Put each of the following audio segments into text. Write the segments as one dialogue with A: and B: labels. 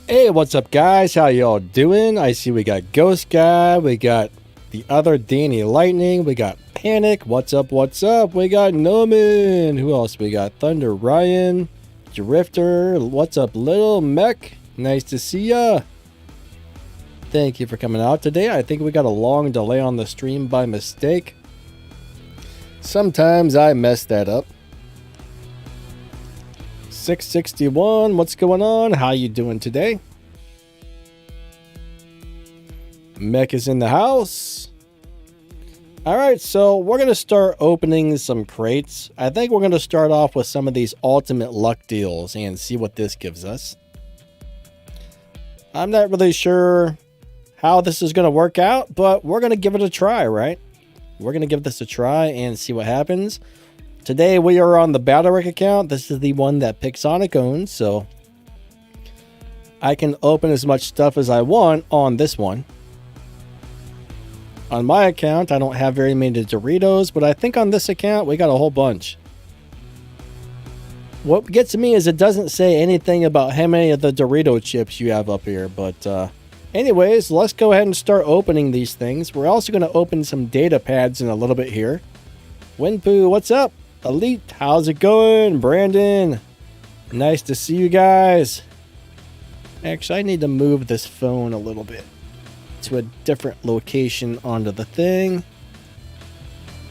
A: Hey, what's up, guys? How y'all doing? I see we got Ghost Guy, we got the other Danny Lightning, we got Panic. What's up? What's up? We got Noman. Who else? We got Thunder Ryan, Drifter. What's up, Little Mech? Nice to see ya. Thank you for coming out today. I think we got a long delay on the stream by mistake. Sometimes I mess that up. 661, what's going on? How you doing today? Mech is in the house. All right, so we're going to start opening some crates. I think we're going to start off with some of these ultimate luck deals and see what this gives us. I'm not really sure how this is going to work out, but we're going to give it a try, right? We're going to give this a try and see what happens. Today we are on the Battlerik account. This is the one that Pixonic owns, so I can open as much stuff as I want on this one. On my account, I don't have very many Doritos, but I think on this account we got a whole bunch. What gets me is it doesn't say anything about how many of the Dorito chips you have up here, but anyways, let's go ahead and start opening these things. We're also going to open some data pads in a little bit here. Winpoo, what's up? Elite, how's it going? Brandon, nice to see you guys. Actually, I need to move this phone a little bit to a different location onto the thing.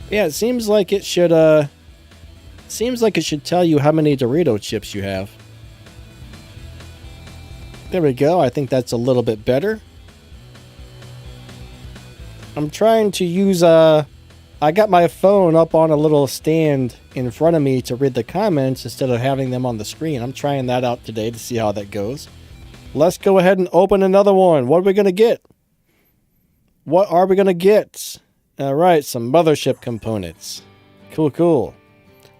A: Yeah, it seems like it should tell you how many Dorito chips you have. There we go. I think that's a little bit better. I'm trying to use I got my phone up on a little stand in front of me to read the comments instead of having them on the screen. I'm trying that out today to see how that goes. Let's go ahead and open another one. What are we going to get? What are we going to get? All right, some Mothership components. Cool, cool.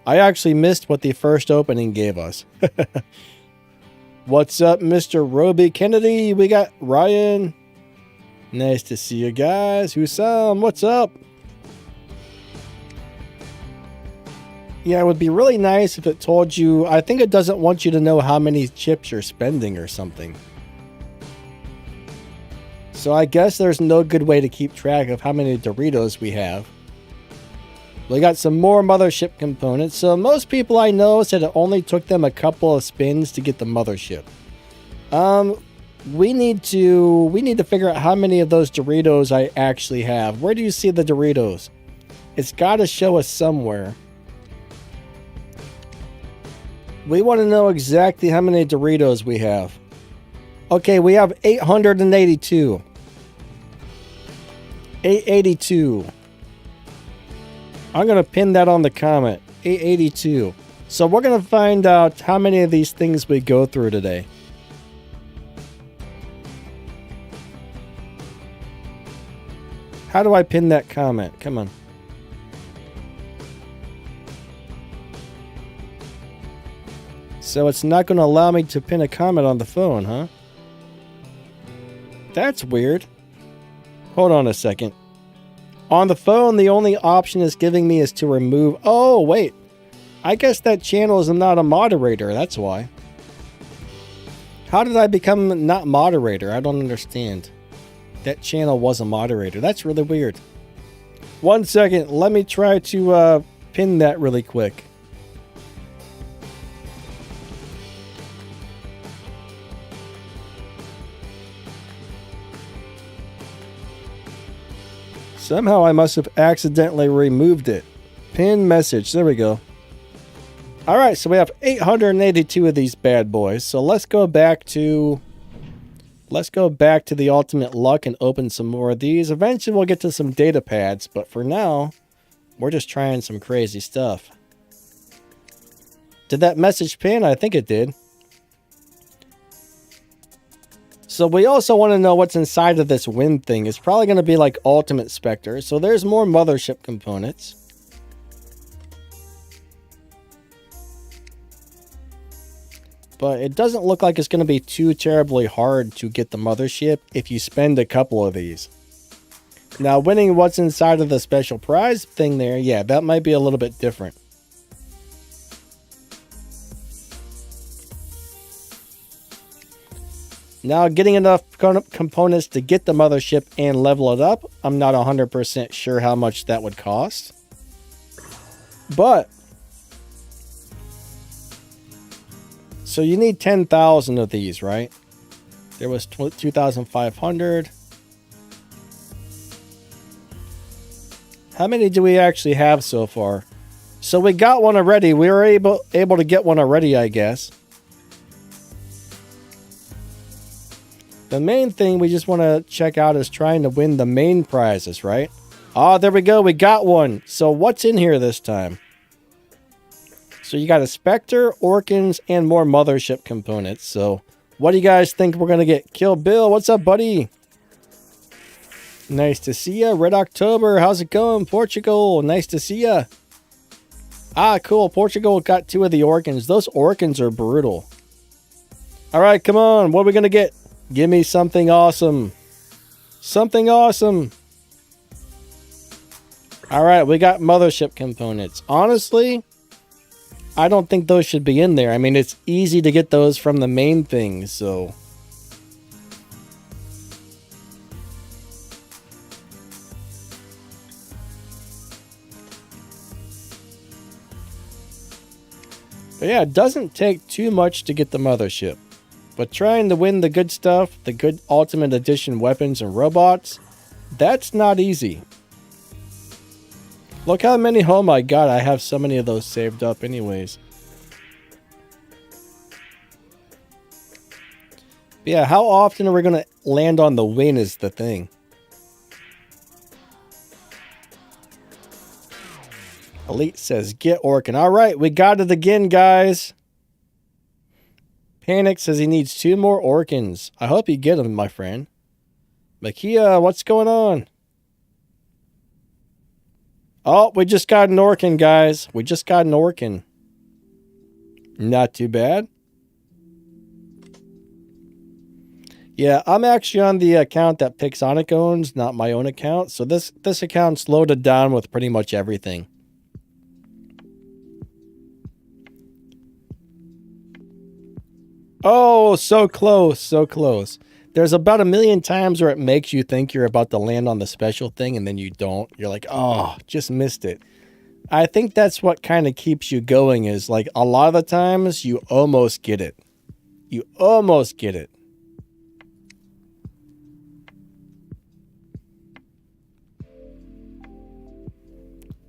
A: I actually missed what the first opening gave us. What's up, Mr. Roby Kennedy? We got Ryan. Nice to see you guys. Husam, what's up? Yeah, it would be really nice if it told you. I think it doesn't want you to know how many chips you're spending or something. So I guess there's no good way to keep track of how many Doritos we have. We got some more Mothership components. So most people I know said it only took them a couple of spins to get the Mothership. We need to figure out how many of those Doritos I actually have. Where do you see the Doritos? It's got to show us somewhere. We want to know exactly how many Doritos we have. Okay, we have 882. 882. I'm going to pin that on the comment. 882. So we're going to find out how many of these things we go through today. How do I pin that comment? Come on. So it's not going to allow me to pin a comment on the phone, huh? That's weird. Hold on a second. On the phone, the only option it's giving me is to remove... Oh, wait. I guess that channel is not a moderator. That's why. How did I become not moderator? I don't understand. That channel was a moderator. That's really weird. 1 second. Let me try to pin that really quick. Somehow I must have accidentally removed it. Pin message. There we go. All right, so we have 882 of these bad boys. So let's go back to the ultimate luck and open some more of these. Eventually we'll get to some data pads, but for now, we're just trying some crazy stuff. Did that message pin? I think it did. So we also want to know what's inside of this wind thing. It's probably going to be like Ultimate Spectre. So there's more Mothership components. But it doesn't look like it's going to be too terribly hard to get the Mothership if you spend a couple of these. Now, winning what's inside of the special prize thing there, yeah, that might be a little bit different. Now, getting enough components to get the mothership and level it up, I'm not 100% sure how much that would cost. But, so you need 10,000 of these, right? There was 2,500. How many do we actually have so far? So we got one already. We were able to get one already, I guess. The main thing we just want to check out is trying to win the main prizes, right? Oh, there we go. We got one. So what's in here this time? So you got a Spectre, Orkans, and more Mothership components. So what do you guys think we're going to get? Kill Bill, what's up, buddy? Nice to see ya. Red October, how's it going? Portugal, nice to see ya. Ah, cool. Portugal got 2 of the Orkans. Those Orkans are brutal. All right, come on. What are we going to get? Give me something awesome. Something awesome. All right, we got Mothership components. Honestly, I don't think those should be in there. I mean, it's easy to get those from the main thing, so. But yeah, it doesn't take too much to get the Mothership. But trying to win the good stuff, the good Ultimate Edition weapons and robots, that's not easy. Look how many, oh my god, I have so many of those saved up anyways. But yeah, how often are we going to land on the win is the thing. Elite says, get Orkan. All right, we got it again, guys. Panic says he needs 2 more Orkans. I hope you get them, my friend. Makia, what's going on? Oh, we just got an Orkan, guys. We just got an Orkan. Not too bad. Yeah, I'm actually on the account that Pixonic owns, not my own account. So this account's loaded down with pretty much everything. Oh, so close, so close. There's about 1 million times where it makes you think you're about to land on the special thing and then you don't. You're like, oh, just missed it. I think that's what kind of keeps you going is like a lot of the times you almost get it. You almost get it.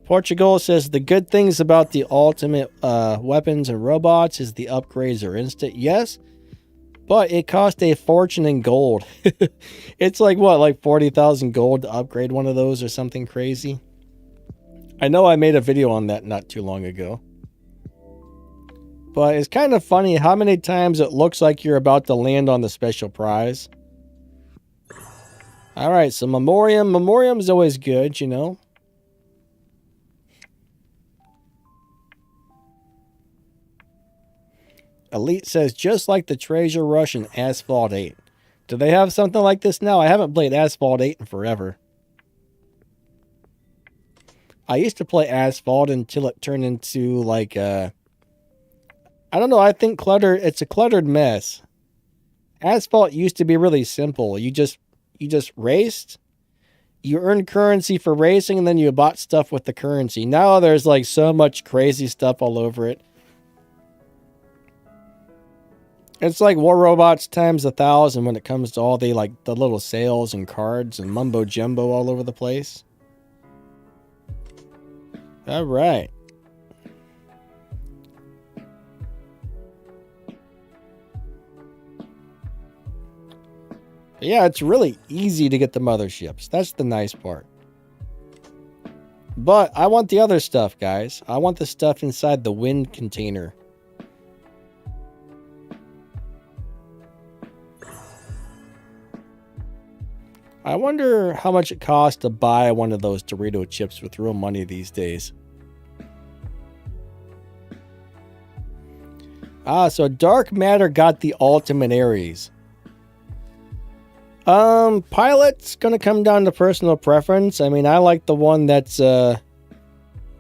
A: Portugal says the good things about the ultimate weapons and robots is the upgrades are instant. Yes, but it cost a fortune in gold. It's like what, like 40,000 gold to upgrade one of those or something crazy. I know I made a video on that not too long ago. But it's kind of funny how many times it looks like you're about to land on the special prize. All right, so Memoriam. Memoriam's always good, you know. Elite says, just like the Treasure Rush in Asphalt 8. Do they have something like this now? I haven't played Asphalt 8 in forever. I used to play Asphalt until it turned into like I don't know, I think it's a cluttered mess. Asphalt used to be really simple. You just raced, you earned currency for racing, and then you bought stuff with the currency. Now there's like so much crazy stuff all over it. It's like War Robots times 1,000 when it comes to all the little sales and cards and mumbo jumbo all over the place. All right. Yeah, it's really easy to get the motherships. That's the nice part. But I want the other stuff, guys. I want the stuff inside the wind container. I wonder how much it costs to buy one of those Dorito chips with real money these days. Ah, so Dark Matter got the Ultimate Ares. Pilot's gonna come down to personal preference. I mean, I like the one that's, I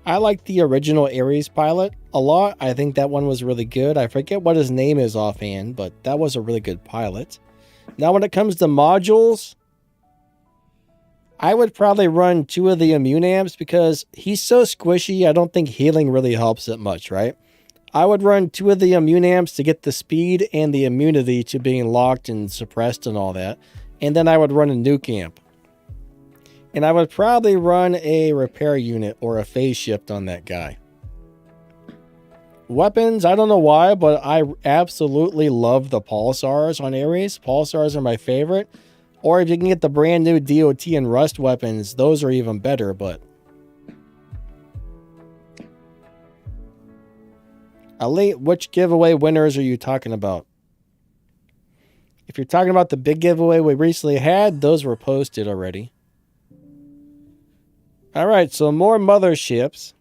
A: like the original Ares pilot a lot. I think that one was really good. I forget what his name is offhand, but that was a really good pilot. Now, when it comes to modules, I would probably run 2 of the immune amps because he's so squishy. I don't think healing really helps it much, right? I would run 2 of the immune amps to get the speed and the immunity to being locked and suppressed and all that. And then I would run a nuke amp. And I would probably run a repair unit or a phase shift on that guy. Weapons, I don't know why, but I absolutely love the pulsars on Ares. Pulsars are my favorite. Or if you can get the brand new DOT and Rust weapons, those are even better, but... Elite, which giveaway winners are you talking about? If you're talking about the big giveaway we recently had, those were posted already. Alright, so more motherships.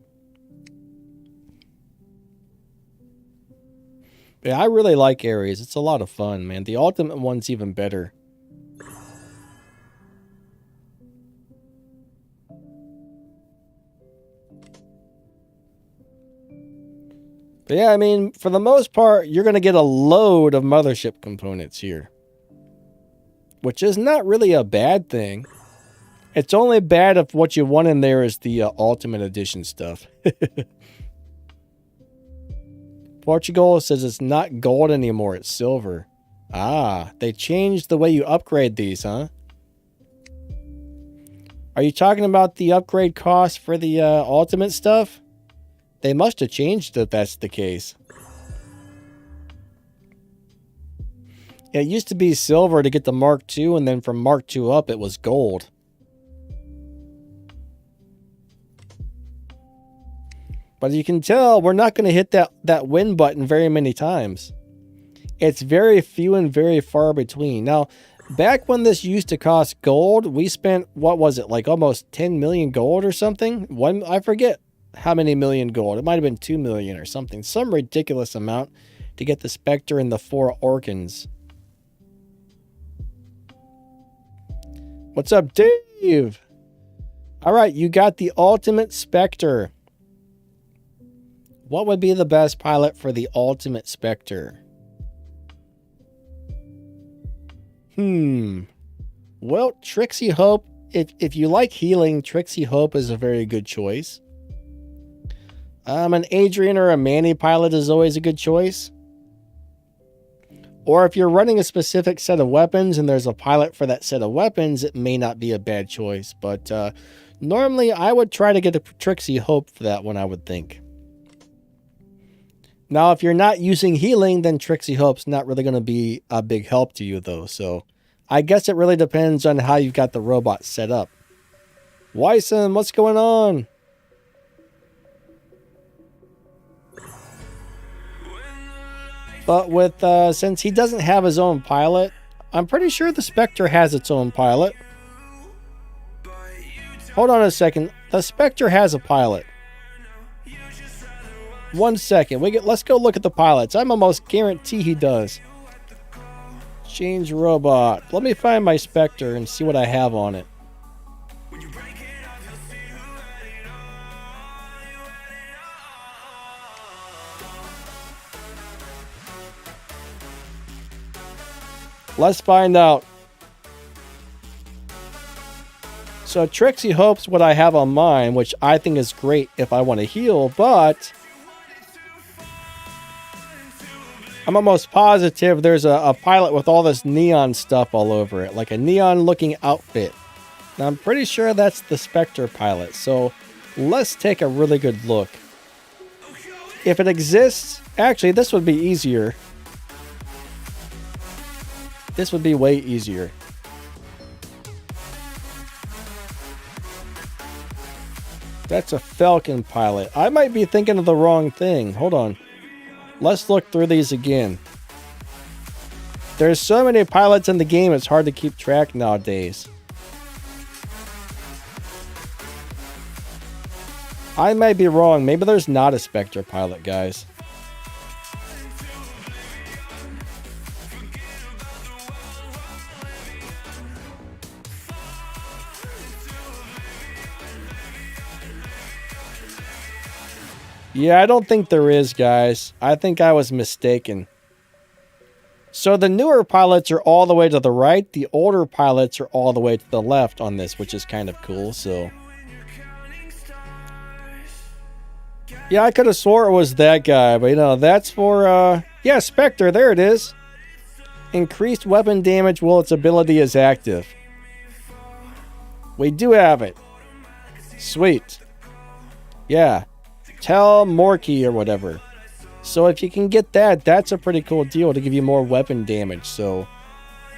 A: Yeah, I really like Ares. It's a lot of fun, man. The ultimate one's even better. But yeah, I mean, for the most part, you're going to get a load of Mothership components here. Which is not really a bad thing. It's only bad if what you want in there is the Ultimate Edition stuff. Portugal says it's not gold anymore, it's silver. Ah, they changed the way you upgrade these, huh? Are you talking about the upgrade cost for the Ultimate stuff? They must have changed it if that's the case. It used to be silver to get the Mark II, and then from Mark II up, it was gold. But you can tell, we're not going to hit that win button very many times. It's very few and very far between. Now, back when this used to cost gold, we spent, what was it, like almost 10 million gold or something? I forget how many million gold. It might have been 2 million or something. Some ridiculous amount to get the Spectre and the 4 Orkans. What's up, Dave? Alright, you got the Ultimate Spectre. What would be the best pilot for the Ultimate Spectre? Well, Trixie Hope, if you like healing, Trixie Hope is a very good choice. An Adrian or a Manny pilot is always a good choice. Or if you're running a specific set of weapons and there's a pilot for that set of weapons, it may not be a bad choice. But normally I would try to get a Trixie Hope for that one, I would think. Now, if you're not using healing, then Trixie Hope's not really going to be a big help to you, though. So I guess it really depends on how you've got the robot set up. Wyson, what's going on? But with since he doesn't have his own pilot, I'm pretty sure the Spectre has its own pilot. Hold on a second. The Spectre has a pilot. 1 second. Let's go look at the pilots. I'm almost guarantee he does. Change robot. Let me find my Spectre and see what I have on it. Let's find out. So Trixie Hope's what I have on mine, which I think is great if I want to heal, but I'm almost positive there's a pilot with all this neon stuff all over it, like a neon looking outfit. Now I'm pretty sure that's the Spectre pilot, so let's take a really good look. If it exists, actually this would be easier. This would be way easier. That's a Falcon pilot. I might be thinking of the wrong thing. Hold on. Let's look through these again. There's so many pilots in the game, it's hard to keep track nowadays. I might be wrong. Maybe there's not a Spectre pilot, guys. Yeah, I don't think there is, guys. I think I was mistaken. So the newer pilots are all the way to the right. The older pilots are all the way to the left on this, which is kind of cool. So yeah, I could have swore it was that guy, but you know, that's for, yeah, Spectre, there it is. Increased weapon damage while its ability is active. We do have it. Sweet. Yeah. Tell Morky or whatever. So if you can get that, that's a pretty cool deal to give you more weapon damage. So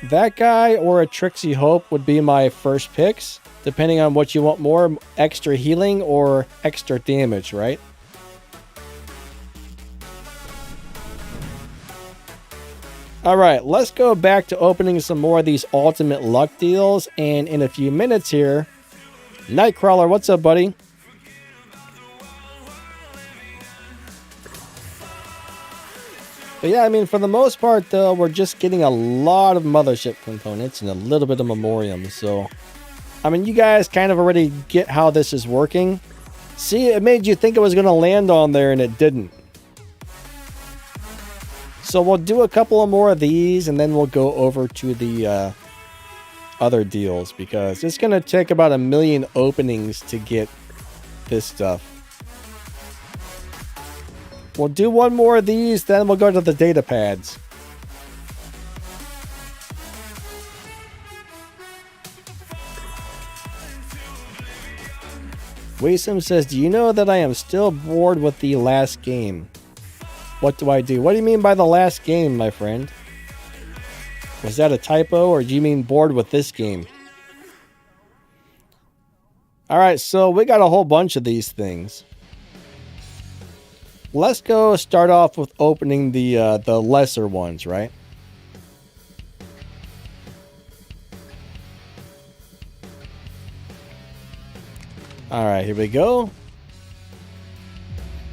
A: that guy or a Trixie Hope would be my first picks, depending on what you want more, extra healing or extra damage, right? Alright, let's go back to opening some more of these ultimate luck deals, and in a few minutes here, Nightcrawler, what's up, buddy? But yeah, I mean, for the most part, though, we're just getting a lot of Mothership components and a little bit of Memoriam. So, I mean, you guys kind of already get how this is working. See, it made you think it was going to land on there, and it didn't. So we'll do a couple of more of these, and then we'll go over to the other deals, because it's going to take about 1 million openings to get this stuff. We'll do one more of these, then we'll go to the data pads. Waysome says, do you know that I am still bored with the last game? What do I do? What do you mean by the last game, my friend? Was that a typo, or do you mean bored with this game? Alright, so we got a whole bunch of these things. Let's go start off with opening the lesser ones, right? Alright, here we go.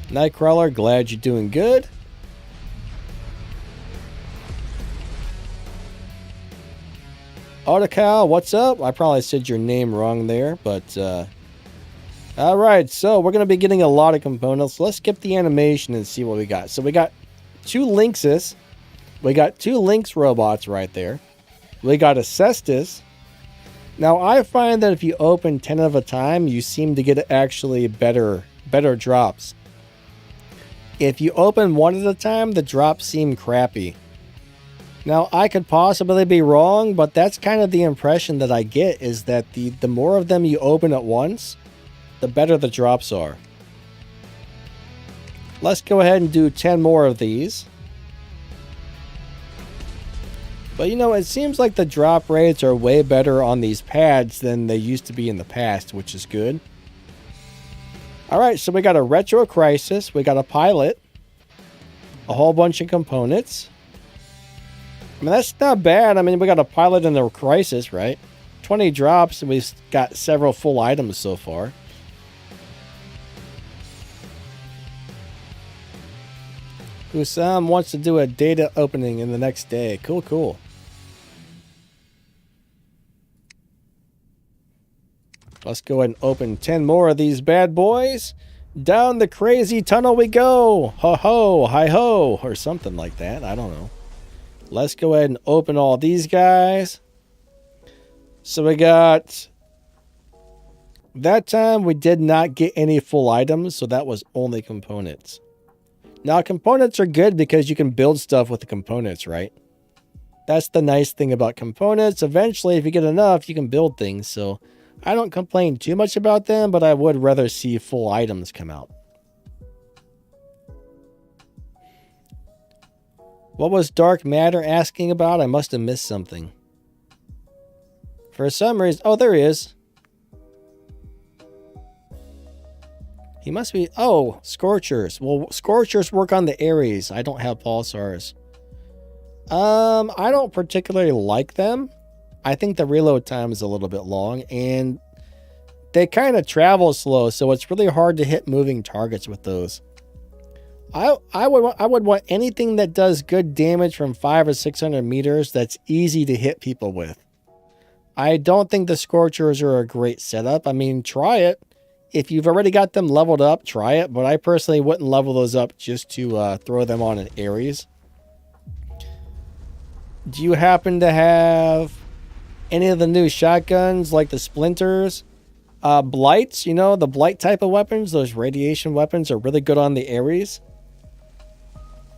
A: Nightcrawler, glad you're doing good. Autocal, what's up? I probably said your name wrong there, but alright, so we're going to be getting a lot of components. Let's skip the animation and see what we got. So we got 2 Lynxes. We got 2 Lynx robots right there. We got a Cestus. Now, I find that if you open 10 at a time, you seem to get actually better drops. If you open 1 at a time, the drops seem crappy. Now, I could possibly be wrong, but that's kind of the impression that I get, is that the more of them you open at once, the better the drops are. Let's go ahead and do 10 more of these. But you know, it seems like the drop rates are way better on these pads than they used to be in the past, which is good. Alright, so we got a Retro Crisis, we got a Pilot, a whole bunch of components. I mean, that's not bad. I mean, we got a Pilot and a Crisis, right? 20 drops, and we've got several full items so far. Usam wants to do a data opening in the next day. Cool, cool. Let's go ahead and open 10 more of these bad boys. Down the crazy tunnel we go. Ho ho, hi ho, or something like that. I don't know. Let's go ahead and open all these guys. So we got... That time we did not get any full items, so that was only components. Now, components are good because you can build stuff with the components, right? That's the nice thing about components. Eventually, if you get enough, you can build things. So, I don't complain too much about them, but I would rather see full items come out. What was Dark Matter asking about? I must have missed something. For some reason... Oh, there he is. He must be... Oh, Scorchers. Well, Scorchers work on the Ares. I don't have Pulsars. I don't particularly like them. I think the reload time is a little bit long, and they kind of travel slow, so it's really hard to hit moving targets with those. I would want anything that does good damage from 500 or 600 meters that's easy to hit people with. I don't think the Scorchers are a great setup. I mean, try it. If you've already got them leveled up, try it. But I personally wouldn't level those up just to throw them on an Ares. Do you happen to have any of the new shotguns like the splinters? Blights, you know, the blight type of weapons, those radiation weapons are really good on the Ares.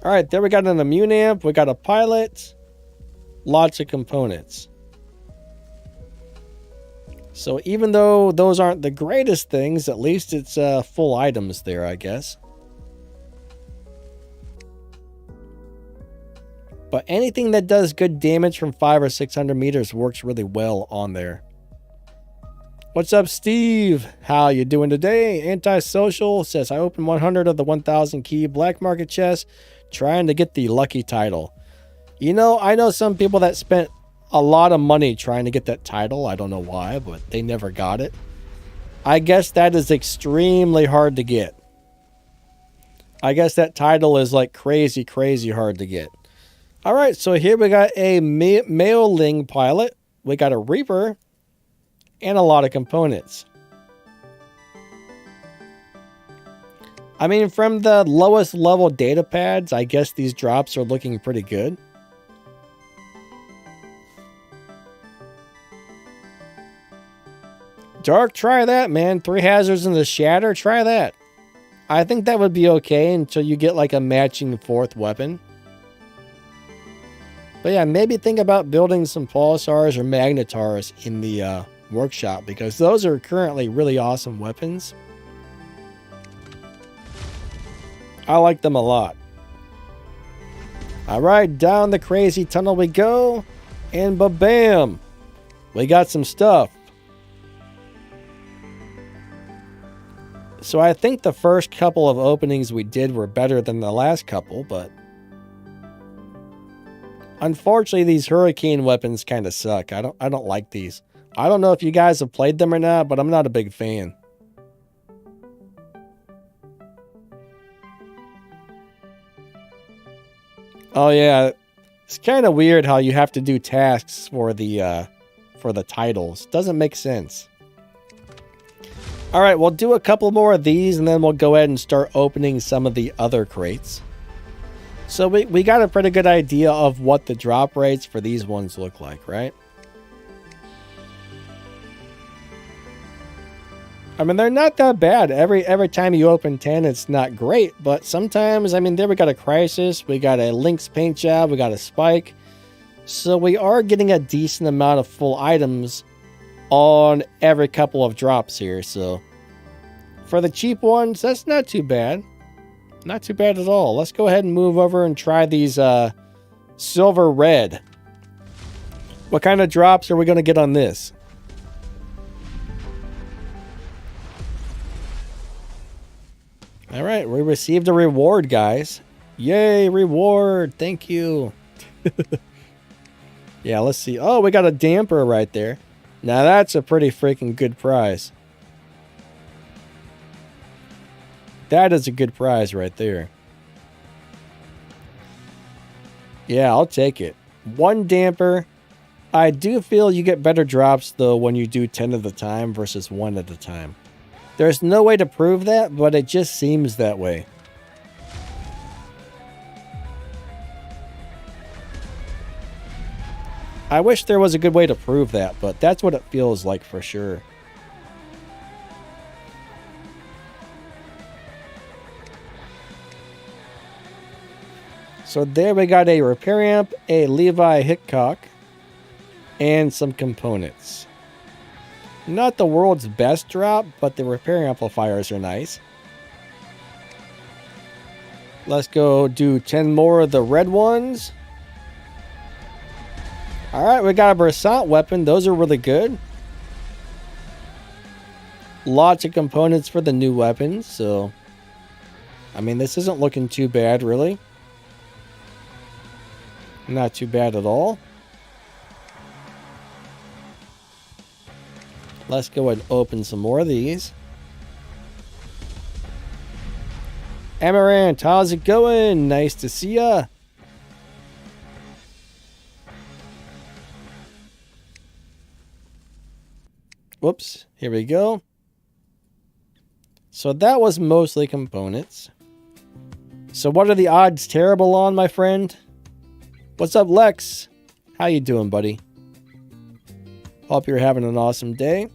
A: Alright, there we got an immune amp, we got a pilot, lots of components. So even though those aren't the greatest things, at least it's full items there, I guess. But anything that does good damage from 500 or 600 meters works really well on there. What's up, Steve? How you doing today? Antisocial says, I opened 100 of the 1,000 key black market chests trying to get the lucky title. You know, I know some people that spent a lot of money trying to get that title. I don't know why, but they never got it. I guess that is extremely hard to get. I guess that title is like crazy, crazy hard to get. All right, so here we got a mailing pilot. We got a Reaper and a lot of components. I mean, from the lowest level data pads, I guess these drops are looking pretty good. Dark, try that, man. 3 hazards in the shatter, try that. I think that would be okay until you get like a matching 4th weapon. But yeah, maybe think about building some pulsars or magnetars in the workshop, because those are currently really awesome weapons. I like them a lot. Alright, down the crazy tunnel we go. And ba-bam! We got some stuff. So I think the first couple of openings we did were better than the last couple, but unfortunately these hurricane weapons kind of suck. I don't like these. I don't know if you guys have played them or not, but I'm not a big fan. Oh yeah, it's kind of weird how you have to do tasks for the titles. Doesn't make sense. All right, we'll do a couple more of these and then we'll go ahead and start opening some of the other crates. So we got a pretty good idea of what the drop rates for these ones look like, right? I mean, they're not that bad. Every time you open 10, it's not great, but sometimes, I mean, there we got a Crisis, we got a Lynx paint job, we got a Spike. So we are getting a decent amount of full items on every couple of drops here. So for the cheap ones, that's not too bad. Not too bad at all. Let's go ahead and move over and try these silver red. What kind of drops are we going to get on this? All right, we received a reward, guys. Yay, reward. Thank you. Yeah, let's see. Oh, we got a damper right there. Now that's a pretty freaking good prize. That is a good prize right there. Yeah, I'll take it. 1 damper. I do feel you get better drops, though, when you do 10 at a time versus 1 at a time. There's no way to prove that, but it just seems that way. I wish there was a good way to prove that, but that's what it feels like for sure. So there we got a repair amp, a Levi Hickok, and some components. Not the world's best drop, but the repair amplifiers are nice. Let's go do 10 more of the red ones. Alright, we got a Versant weapon. Those are really good. Lots of components for the new weapons, so I mean, this isn't looking too bad, really. Not too bad at all. Let's go ahead and open some more of these. Amaranth, how's it going? Nice to see ya. Whoops, here we go. So that was mostly components. So what are the odds terrible on, my friend? What's up, Lex? How you doing, buddy? Hope you're having an awesome day.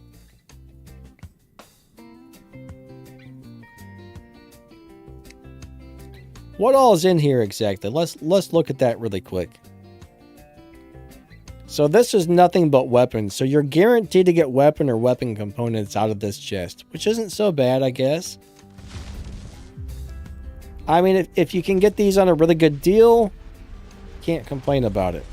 A: What all is in here exactly? Let's look at that really quick. So this is nothing but weapons. So you're guaranteed to get weapon or weapon components out of this chest, which isn't so bad, I guess. I mean, if you can get these on a really good deal, can't complain about it.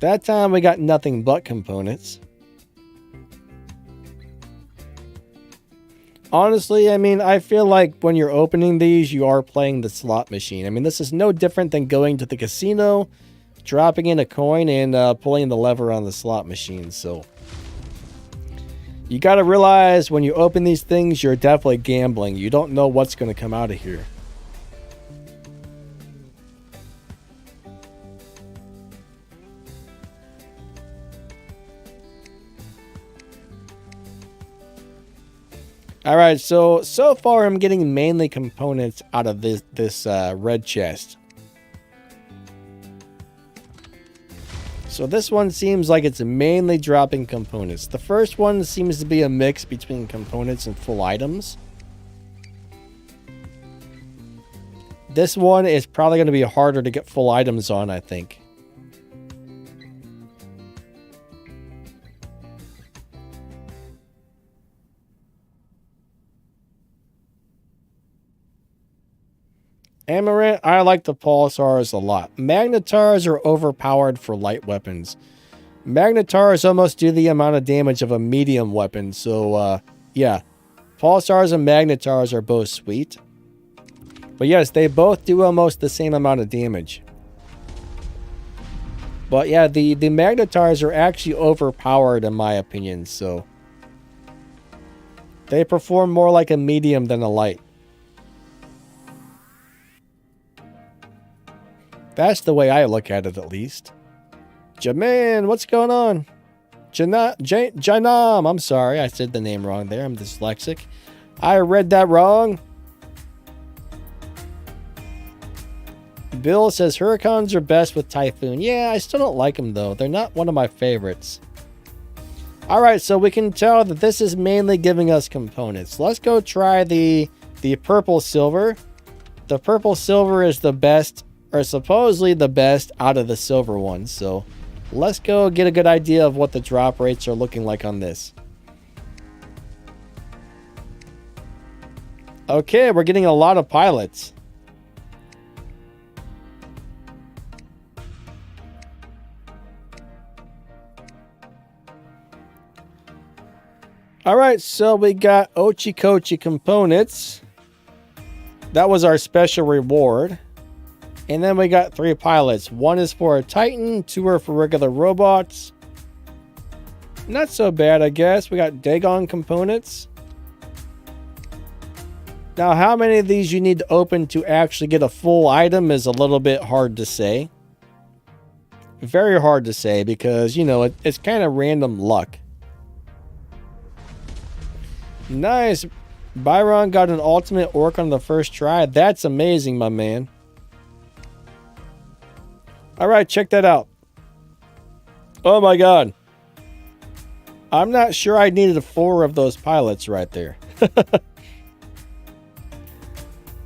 A: That time we got nothing but components. Honestly, I mean, I feel like when you're opening these, you are playing the slot machine. I mean, this is no different than going to the casino, dropping in a coin, and pulling the lever on the slot machine. So you got to realize when you open these things, you're definitely gambling. You don't know what's going to come out of here. All right, so far I'm getting mainly components out of this red chest. So this one seems like it's mainly dropping components. The first one seems to be a mix between components and full items. This one is probably going to be harder to get full items on, I think. Amaranth, I like the pulsars a lot. Magnetars are overpowered for light weapons. Magnetars almost do the amount of damage of a medium weapon. So, yeah. Pulsars and magnetars are both sweet. But yes, they both do almost the same amount of damage. But yeah, the magnetars are actually overpowered in my opinion. So, they perform more like a medium than a light. That's the way I look at it, at least. Jaman, what's going on? Janam, I'm sorry. I said the name wrong there. I'm dyslexic. I read that wrong. Bill says Hurricanes are best with Typhoon. Yeah, I still don't like them, though. They're not one of my favorites. Alright, so we can tell that this is mainly giving us components. Let's go try the purple silver. The purple silver is the best, or supposedly the best out of the silver ones. So let's go get a good idea of what the drop rates are looking like on this. Okay, we're getting a lot of pilots. All right, so we got Ochi Kochi components. That was our special reward. And then we got 3 pilots. 1 is for a Titan, 2 are for regular robots. Not so bad, I guess. We got Dagon components. Now, how many of these you need to open to actually get a full item is a little bit hard to say. Very hard to say because, you know, it's kind of random luck. Nice. Byron got an ultimate orc on the first try. That's amazing, my man. Alright, check that out. Oh my god. I'm not sure I needed 4 of those pilots right there.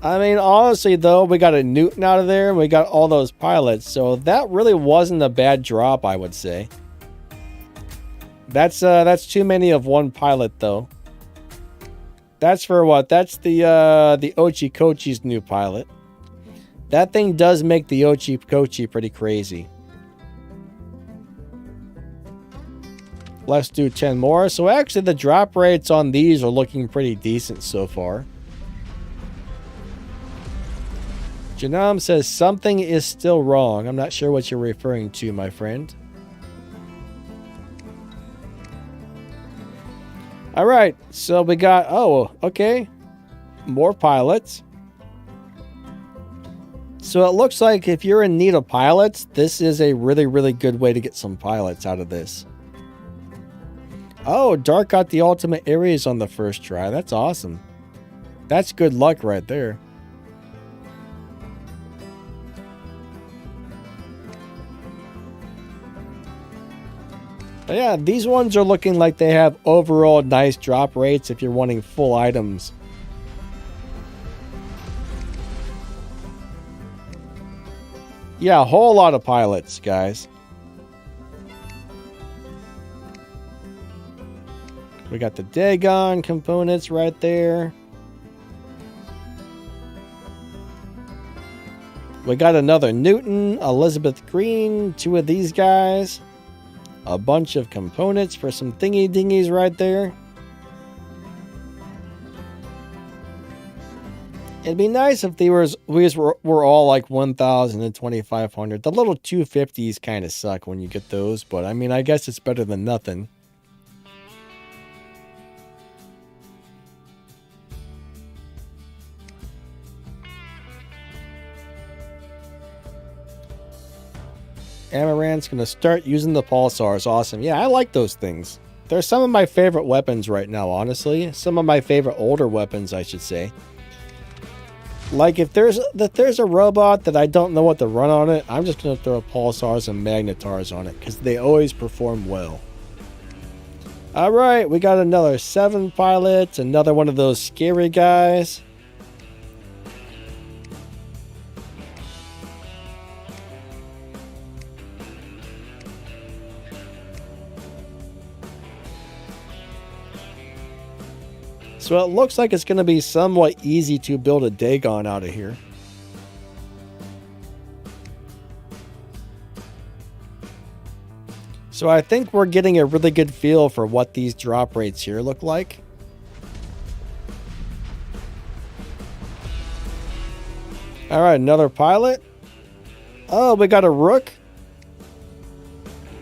A: I mean, honestly, though, we got a Newton out of there and we got all those pilots. So that really wasn't a bad drop, I would say. That's too many of one pilot, though. That's for what? That's the Ochi Kochi's new pilot. That thing does make the Ochi Kochi pretty crazy. Let's do 10 more. So actually the drop rates on these are looking pretty decent so far. Janam says something is still wrong. I'm not sure what you're referring to, my friend. Alright, so we got, oh, okay. More pilots. So it looks like if you're in need of pilots, this is a really, really good way to get some pilots out of this. Oh, Dark got the ultimate Ares on the first try. That's awesome. That's good luck right there. But yeah, these ones are looking like they have overall nice drop rates if you're wanting full items. Yeah, a whole lot of pilots, guys. We got the Dagon components right there. We got another Newton, Elizabeth Green, 2 of these guys. A bunch of components for some thingy dingies right there. It'd be nice if these were all like 1,000 and 2,500. The little 250s kind of suck when you get those, but I mean, I guess it's better than nothing. Amaranth's going to start using the pulsars. Awesome. Yeah, I like those things. They're some of my favorite weapons right now, honestly. Some of my favorite older weapons, I should say. Like, if there's a robot that I don't know what to run on it, I'm just going to throw pulsars and magnetars on it, because they always perform well. Alright, we got another 7 pilots, another one of those scary guys. So it looks like it's going to be somewhat easy to build a Dagon out of here. So I think we're getting a really good feel for what these drop rates here look like. Alright, another pilot. Oh, we got a Rook.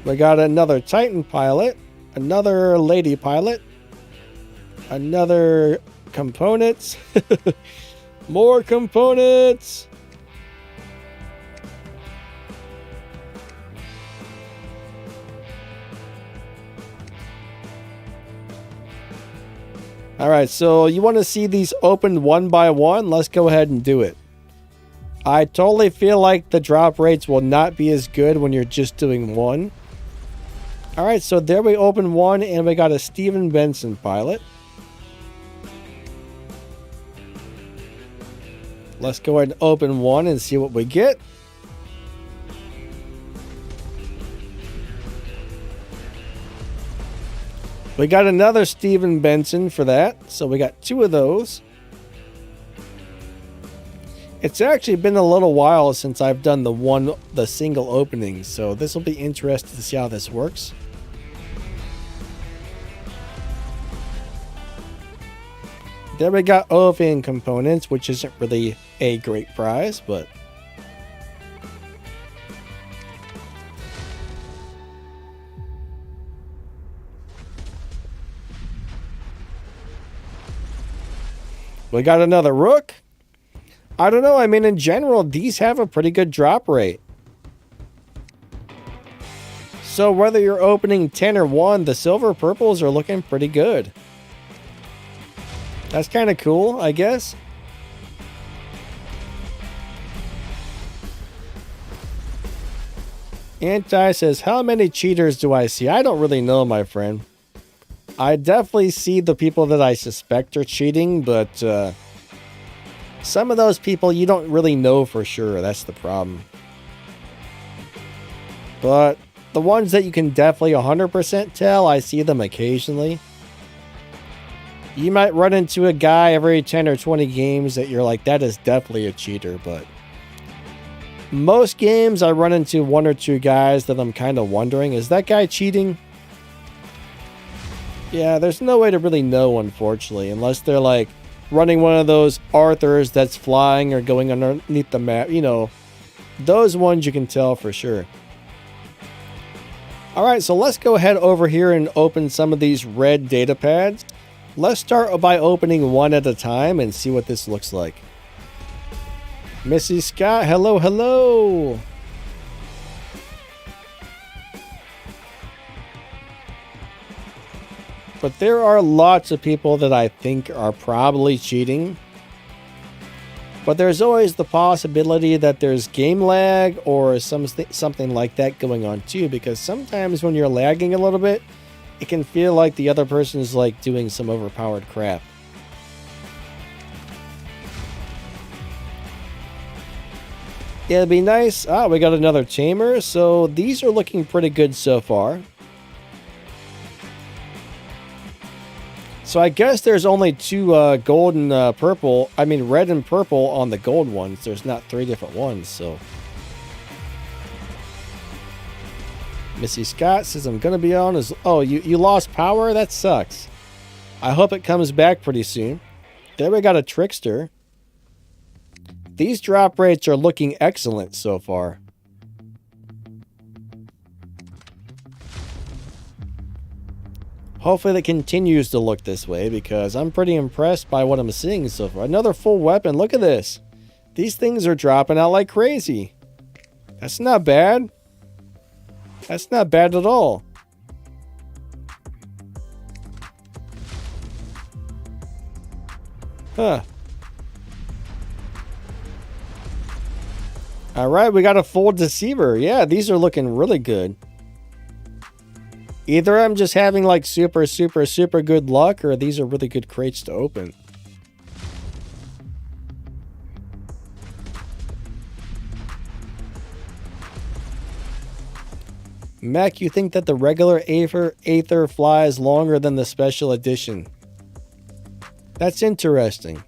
A: We got another Titan pilot. Another lady pilot. Another components. More components. Alright, so you want to see these opened one by one? Let's go ahead and do it. I totally feel like the drop rates will not be as good when you're just doing one. Alright, so there we open one and we got a Stephen Benson pilot. Let's go ahead and open one and see what we get. We got another Stephen Benson for that, so we got 2 of those. It's actually been a little while since I've done the single opening, so this will be interesting to see how this works. There we got Ovian components, which isn't really a great prize, but we got another Rook. I don't know, I mean, in general, these have a pretty good drop rate. So whether you're opening 10 or 1, the silver purples are looking pretty good. That's kind of cool, I guess. Anti says, how many cheaters do I see? I don't really know, my friend. I definitely see the people that I suspect are cheating, but some of those people you don't really know for sure. That's the problem. But the ones that you can definitely 100% tell, I see them occasionally. You might run into a guy every 10 or 20 games that you're like, that is definitely a cheater, but most games I run into 1 or 2 guys that I'm kind of wondering, is that guy cheating? Yeah, there's no way to really know, unfortunately, unless they're like running one of those Arthurs that's flying or going underneath the map. You know, those ones you can tell for sure. Alright, so let's go ahead over here and open some of these red data pads. Let's start by opening one at a time and see what this looks like. Missy Scott, hello, hello. But there are lots of people that I think are probably cheating. But there's always the possibility that there's game lag or something like that going on too, because sometimes when you're lagging a little bit, it can feel like the other person is like doing some overpowered crap. Yeah, it'd be nice. Ah, we got another tamer, so these are looking pretty good so far. So I guess there's only two gold and purple. I mean, red and purple on the gold ones. There's not 3 different ones, so. Missy Scott says, I'm going to be on as... Oh, you lost power? That sucks. I hope it comes back pretty soon. There we got a trickster. These drop rates are looking excellent so far. Hopefully that continues to look this way, because I'm pretty impressed by what I'm seeing so far. Another full weapon. Look at this. These things are dropping out like crazy. That's not bad. That's not bad at all. Huh. Alright, we got a full deceiver. Yeah, these are looking really good. Either I'm just having like super good luck, or these are really good crates to open. Mac, you think that the regular Aether flies longer than the special edition? That's interesting.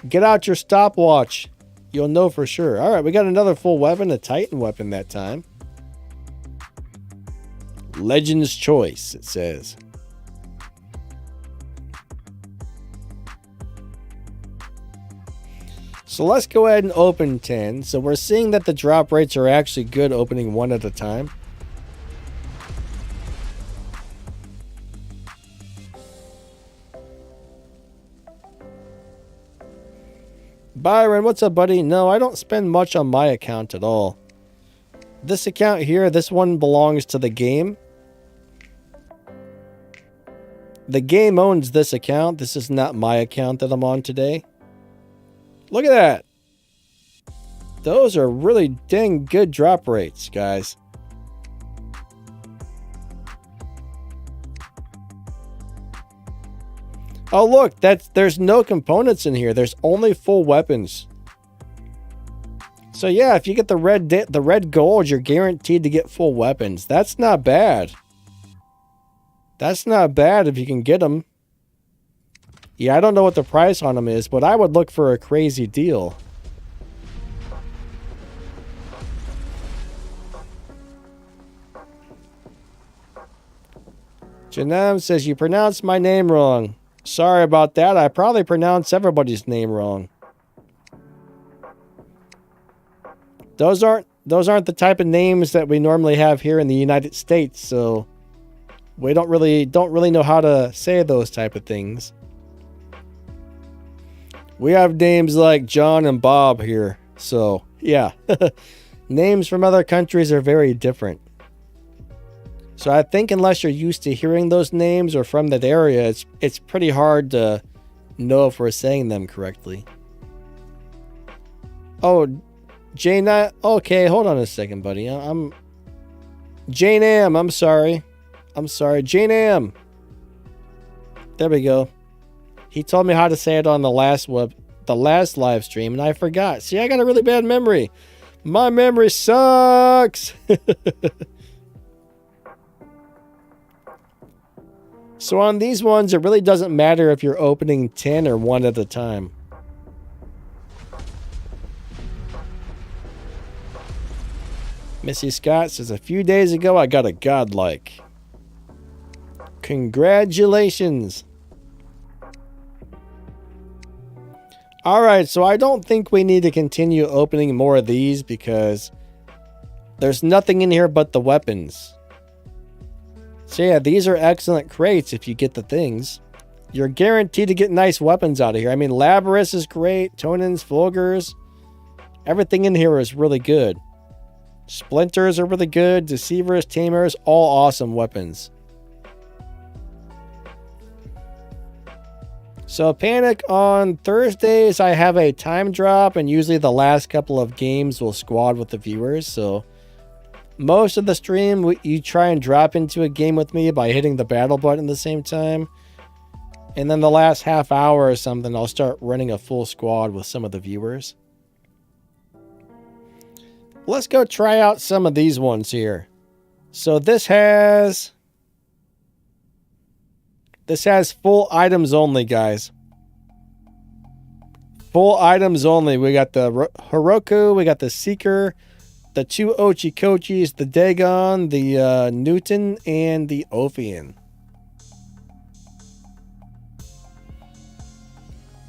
A: Get out your stopwatch. You'll know for sure. Alright, we got another full weapon, a Titan weapon that time. Legend's Choice, it says. So let's go ahead and open 10. So we're seeing that the drop rates are actually good opening one at a time. Byron, what's up, buddy? No, I don't spend much on my account at all. This account here, this one belongs to the game. The game owns this account. This is not my account that I'm on today. Look at that. Those are really dang good drop rates, guys. Oh, look, there's no components in here. There's only full weapons. So yeah, if you get the red gold, you're guaranteed to get full weapons. That's not bad. That's not bad if you can get them. Yeah, I don't know what the price on them is, but I would look for a crazy deal. Janam says, you pronounced my name wrong. Sorry about that. I probably pronounced everybody's name wrong. Those aren't the type of names that we normally have here in the United States, so we don't really know how to say those type of things. We have names like John and Bob here, so yeah. Names from other countries are very different. So I think unless you're used to hearing those names or from that area, it's pretty hard to know if we're saying them correctly. Oh, Jane, okay, hold on a second, buddy. I'm Jane Am. I'm sorry. Jane Am. There we go. He told me how to say it on the last live stream, and I forgot. See, I got a really bad memory. My memory sucks. So on these ones, it really doesn't matter if you're opening 10 or one at a time. Missy Scott says, a few days ago, I got a godlike. Congratulations. Alright, so I don't think we need to continue opening more of these because there's nothing in here but the weapons. So yeah, these are excellent crates if you get the things. You're guaranteed to get nice weapons out of here. I mean, Labrys is great. Tonans, Fulgurs. Everything in here is really good. Splinters are really good. Deceivers, Tamers, all awesome weapons. So Panic, on Thursdays I have a time drop, and usually the last couple of games will squad with the viewers. So most of the stream you try and drop into a game with me by hitting the battle button at the same time. And then the last half hour or something, I'll start running a full squad with some of the viewers. Let's go try out some of these ones here. So this has full items only, guys. Full items only. We got the Heroku, we got the Seeker, the 2 Ochikochis, the Dagon, the Newton, and the Ophion.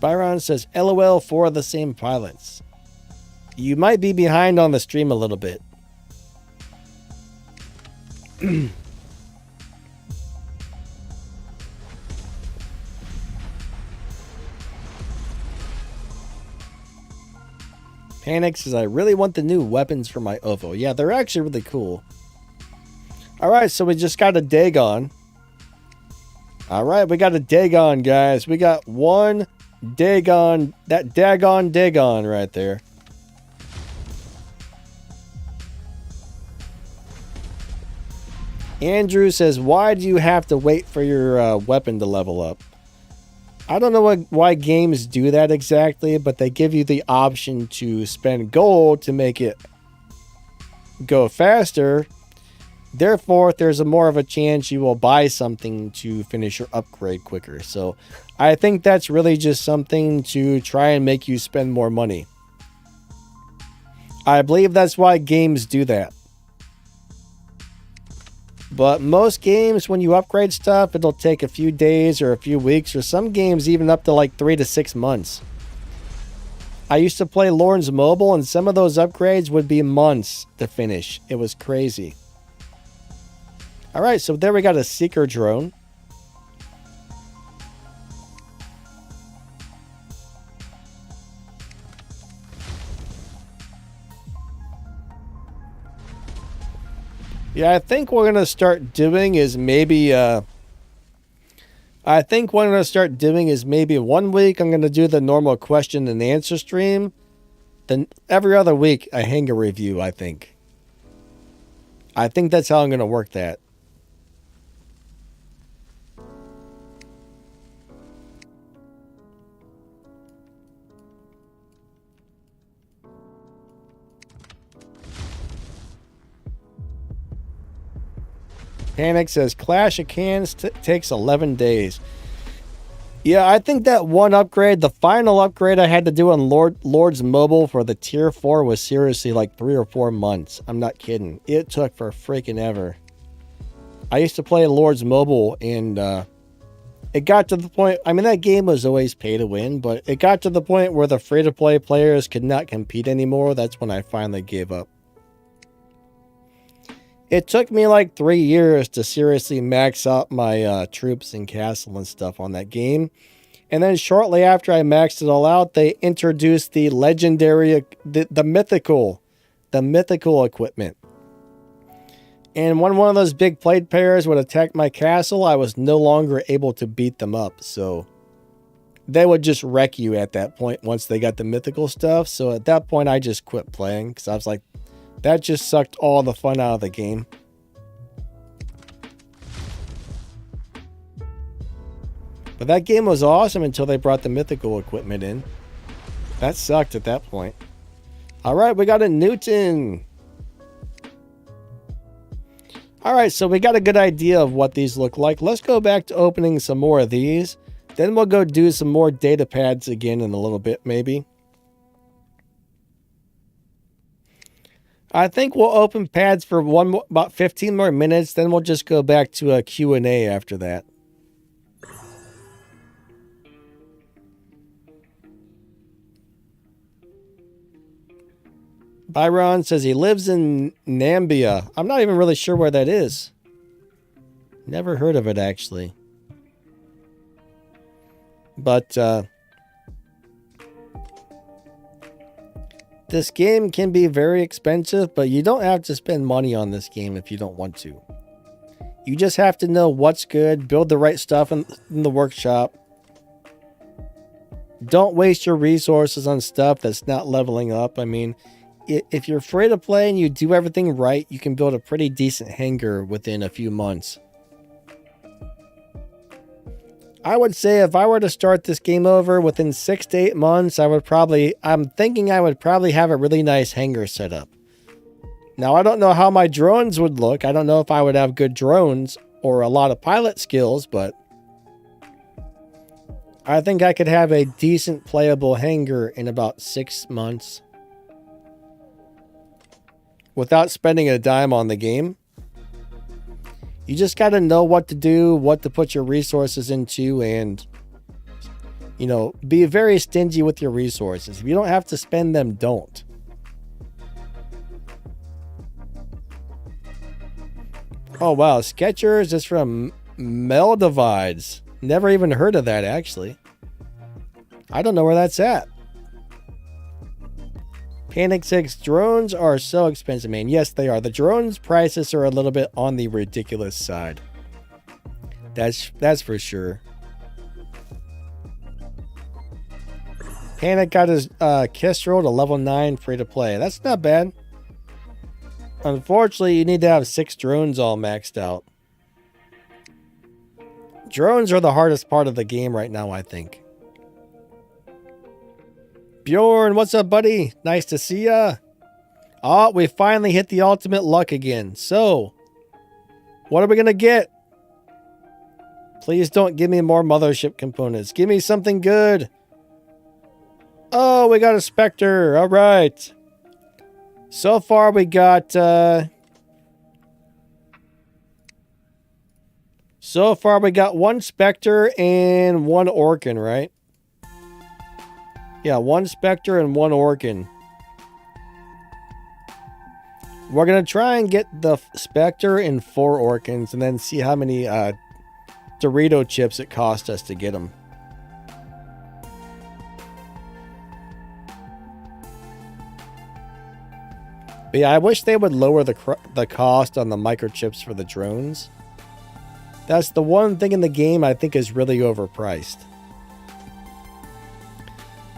A: Byron says, LOL for the same pilots. You might be behind on the stream a little bit. Panic says, I really want the new weapons for my OVO. Yeah, they're actually really cool. Alright, so we just got a Dagon. Alright, we got a Dagon, guys. We got one Dagon. That Dagon right there. Andrew says, why do you have to wait for your weapon to level up? I don't know why games do that exactly, but they give you the option to spend gold to make it go faster. Therefore, there's more of a chance you will buy something to finish your upgrade quicker. So I think that's really just something to try and make you spend more money. I believe that's why games do that. But most games, when you upgrade stuff, it'll take a few days or a few weeks, or some games even up to like 3 to 6 months. I used to play Lawrence Mobile, and some of those upgrades would be months to finish. It was crazy. Alright, so there we got a Seeker drone. Yeah, I think what we're going to start doing is maybe 1 week I'm going to do the normal question and answer stream. Then every other week I hang a review, I think. I think that's how I'm going to work that. Panic says, Clash of Clans takes 11 days. Yeah, I think that one upgrade, the final upgrade I had to do on Lords Mobile for the Tier 4 was seriously like 3 or 4 months. I'm not kidding. It took for freaking ever. I used to play Lords Mobile, and it got to the point, I mean, that game was always pay to win, but it got to the point where the free-to-play players could not compete anymore. That's when I finally gave up. It took me like 3 years to seriously max out my troops and castle and stuff on that game. And then shortly after I maxed it all out, they introduced the legendary, the mythical equipment. And when one of those big plate pairs would attack my castle, I was no longer able to beat them up. So they would just wreck you at that point once they got the mythical stuff. So at that point, I just quit playing because I was like, that just sucked all the fun out of the game. But that game was awesome until they brought the mythical equipment in. That sucked at that point. Alright, we got a Newton. Alright, so we got a good idea of what these look like. Let's go back to opening some more of these. Then we'll go do some more data pads again in a little bit, maybe. I think we'll open pads for about 15 more minutes, then we'll just go back to a Q&A after that. Byron says he lives in Nambia. I'm not even really sure where that is. Never heard of it, actually. But, this game can be very expensive, but you don't have to spend money on this game if you don't want to. You just have to know what's good, build the right stuff in the workshop. Don't waste your resources on stuff that's not leveling up. I mean, if you're free to play and you do everything right, you can build a pretty decent hangar within a few months. I would say if I were to start this game over within 6 to 8 months, I'm thinking I would probably have a really nice hangar set up. Now, I don't know how my drones would look. I don't know if I would have good drones or a lot of pilot skills, but I think I could have a decent playable hangar in about 6 months without spending a dime on the game. You just got to know what to do, what to put your resources into, and, you know, be very stingy with your resources. If you don't have to spend them, don't. Oh, wow. Sketchers is from Maldives. Never even heard of that, actually. I don't know where that's at. Panic 6 drones are so expensive, man. Yes, they are. The drones prices are a little bit on the ridiculous side. That's for sure. Panic got his Kestrel to level 9 free to play. That's not bad. Unfortunately, you need to have 6 drones all maxed out. Drones are the hardest part of the game right now, I think. Bjorn, what's up, buddy? Nice to see ya. Oh, we finally hit the ultimate luck again. So, what are we going to get? Please don't give me more Mothership components. Give me something good. Oh, we got a Spectre. All right. So far, we got... So far, we got 1 Spectre and 1 Orkin, right? Yeah, 1 Spectre and 1 Orkin. We're going to try and get the Spectre and 4 Orkins and then see how many Dorito chips it cost us to get them. But yeah, I wish they would lower the cost on the microchips for the drones. That's the one thing in the game I think is really overpriced.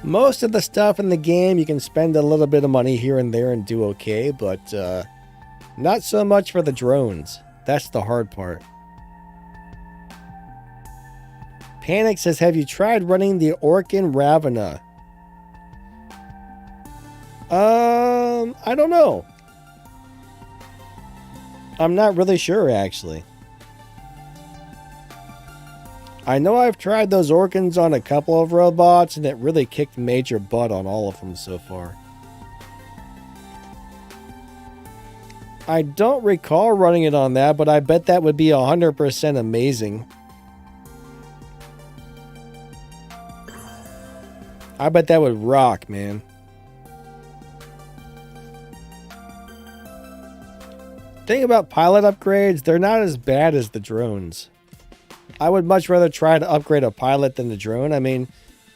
A: Most of the stuff in the game, you can spend a little bit of money here and there and do okay, but not so much for the drones. That's the hard part. Panic says, have you tried running the Orkin Ravena? I don't know. I'm not really sure, actually. I know I've tried those Orkins on a couple of robots, and it really kicked major butt on all of them so far. I don't recall running it on that, but I bet that would be 100% amazing. I bet that would rock, man. Thing about pilot upgrades, they're not as bad as the drones. I would much rather try to upgrade a pilot than the drone. I mean,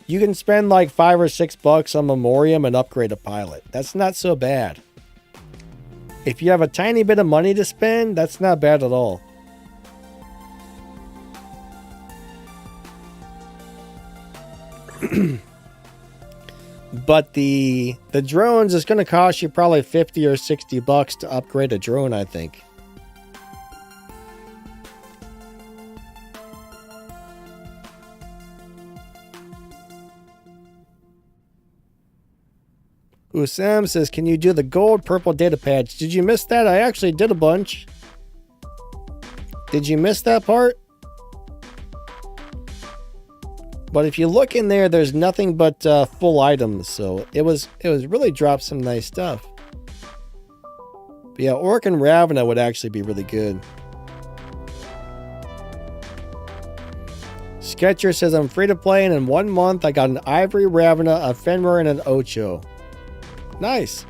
A: you can spend like $5 or $6 on Memoriam and upgrade a pilot. That's not so bad. If you have a tiny bit of money to spend, that's not bad at all. But the drones is going to cost you probably $50 or $60 to upgrade a drone, I think. Usam says, can you do the gold purple data pads? Did you miss that? I actually did a bunch. Did you miss that part? But if you look in there, there's nothing but full items. So it was really dropped some nice stuff. But yeah, Orkin Ravena would actually be really good. Sketcher says, I'm free to play, and in 1 month I got an Ivory Ravena, a Fenrir, and an Ocho. Nice.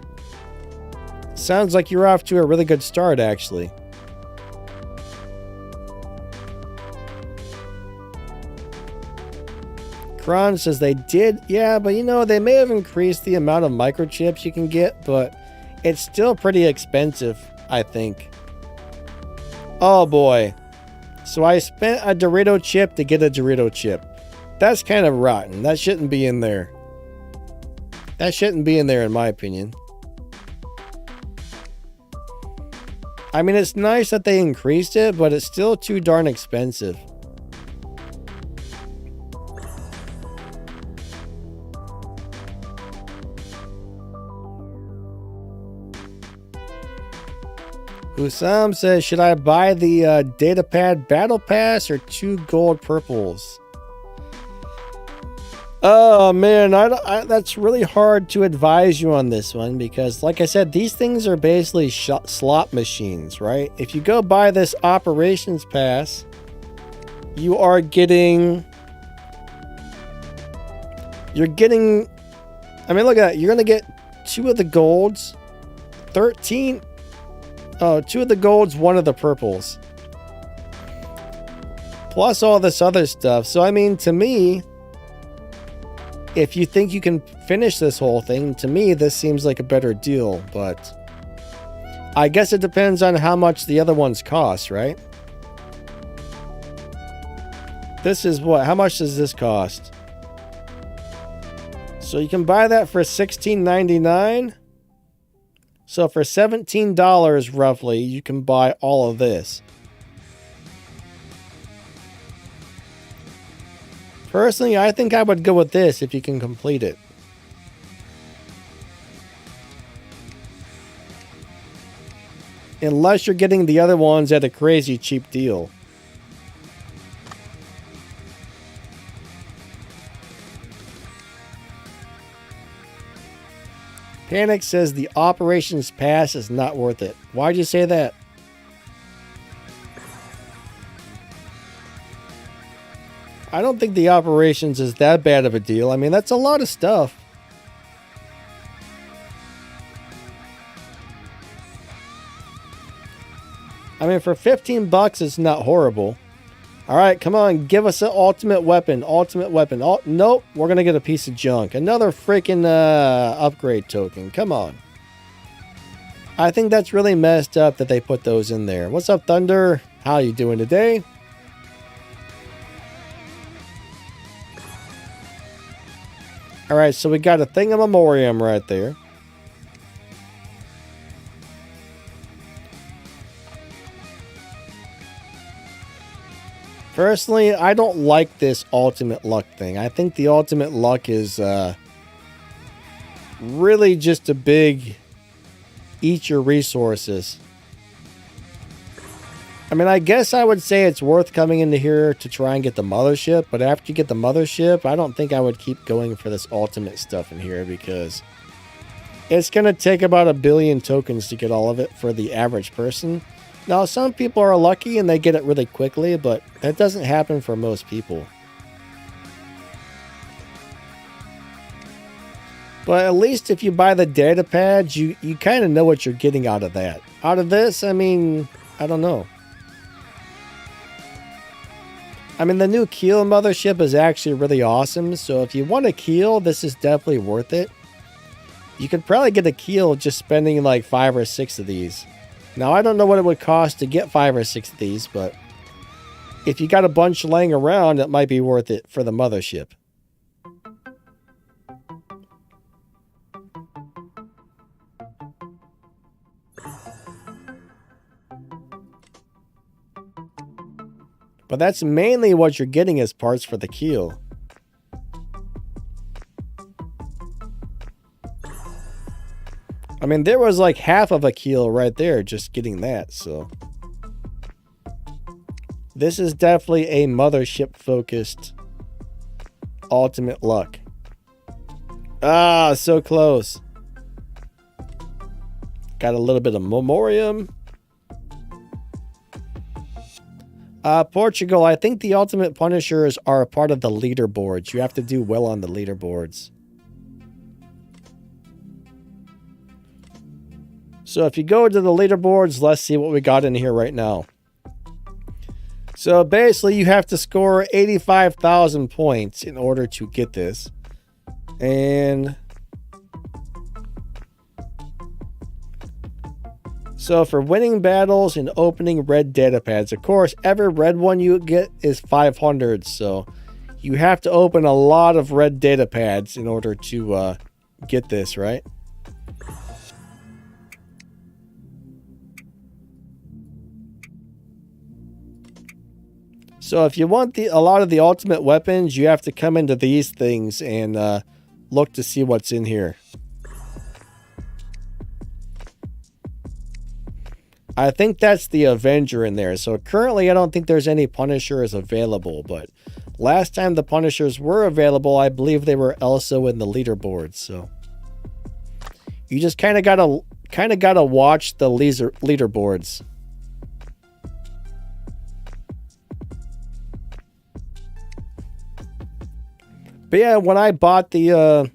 A: Sounds like you're off to a really good start, actually. Kron says they did. Yeah, but you know, they may have increased the amount of microchips you can get, but it's still pretty expensive, I think. Oh boy. So I spent a Dorito chip to get a Dorito chip. That's kind of rotten. That shouldn't be in there. That shouldn't be in there, in my opinion. I mean, it's nice that they increased it, but it's still too darn expensive. Husam says, should I buy the Datapad Battle Pass or 2 gold purples? Oh man, that's really hard to advise you on this one because, like I said, these things are basically slot machines, right? If you go buy this Operations Pass, you are getting... I mean, look at that. You're going to get 2 of the golds, 13... Oh, 2 of the golds, 1 of the purples. Plus all this other stuff. So, I mean, to me, if you think you can finish this whole thing, to me, this seems like a better deal. But I guess it depends on how much the other ones cost, right? This is what? How much does this cost? So you can buy that for $16.99. So for $17 roughly, you can buy all of this. Personally, I think I would go with this if you can complete it. Unless you're getting the other ones at a crazy cheap deal. Panic says the Operations Pass is not worth it. Why'd you say that? I don't think the Operations is that bad of a deal. I mean, that's a lot of stuff. I mean, for 15 bucks, it's not horrible. All right, come on, give us an ultimate weapon. Ultimate weapon. Oh, nope, we're going to get a piece of junk. Another freaking upgrade token. Come on. I think that's really messed up that they put those in there. What's up, Thunder? How you doing today? All right, so we got a thingamamorium right there. Personally, I don't like this ultimate luck thing. I think the ultimate luck is really just a big eat your resources. I mean, I guess I would say it's worth coming into here to try and get the Mothership, but after you get the Mothership, I don't think I would keep going for this ultimate stuff in here because it's going to take about 1 billion tokens to get all of it for the average person. Now, some people are lucky and they get it really quickly, but that doesn't happen for most people. But at least if you buy the data pads, you kind of know what you're getting out of that. Out of this, I mean, I don't know. I mean, the new Keel Mothership is actually really awesome, so if you want a Keel, this is definitely worth it. You could probably get a Keel just spending like 5 or 6 of these. Now, I don't know what it would cost to get 5 or 6 of these, but if you got a bunch laying around, it might be worth it for the Mothership. But that's mainly what you're getting as parts for the Keel. I mean, there was like half of a Keel right there just getting that, so. This is definitely a Mothership-focused ultimate luck. Ah, so close. Got a little bit of Memoriam. Portugal, I think the Ultimate Punishers are a part of the leaderboards. You have to do well on the leaderboards. So if you go to the leaderboards, let's see what we got in here right now. So basically, you have to score 85,000 points in order to get this. And so for winning battles and opening red data pads, of course, every red one you get is 500. So You have to open a lot of red data pads in order to get this, right? So if you want a lot of the ultimate weapons, you have to come into these things and look to see what's in here. I think that's the Avenger in there. So currently I don't think there's any Punishers available, but last time the Punishers were available, I believe they were also in the leaderboards. So you just kind of gotta watch the leaderboards. But yeah, when I bought the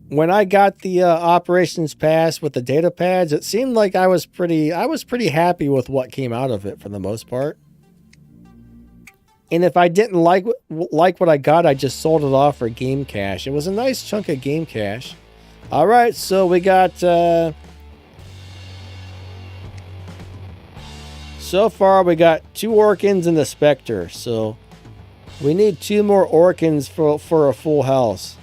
A: when I got the operations pass with the data pads, it seemed like I was pretty happy with what came out of it for the most part. And if I didn't like what I got, I just sold it off for game cash. It was a nice chunk of game cash. All right, so we got so far we got 2 Orkans and a Spectre. So we need 2 more Orkans for a full house.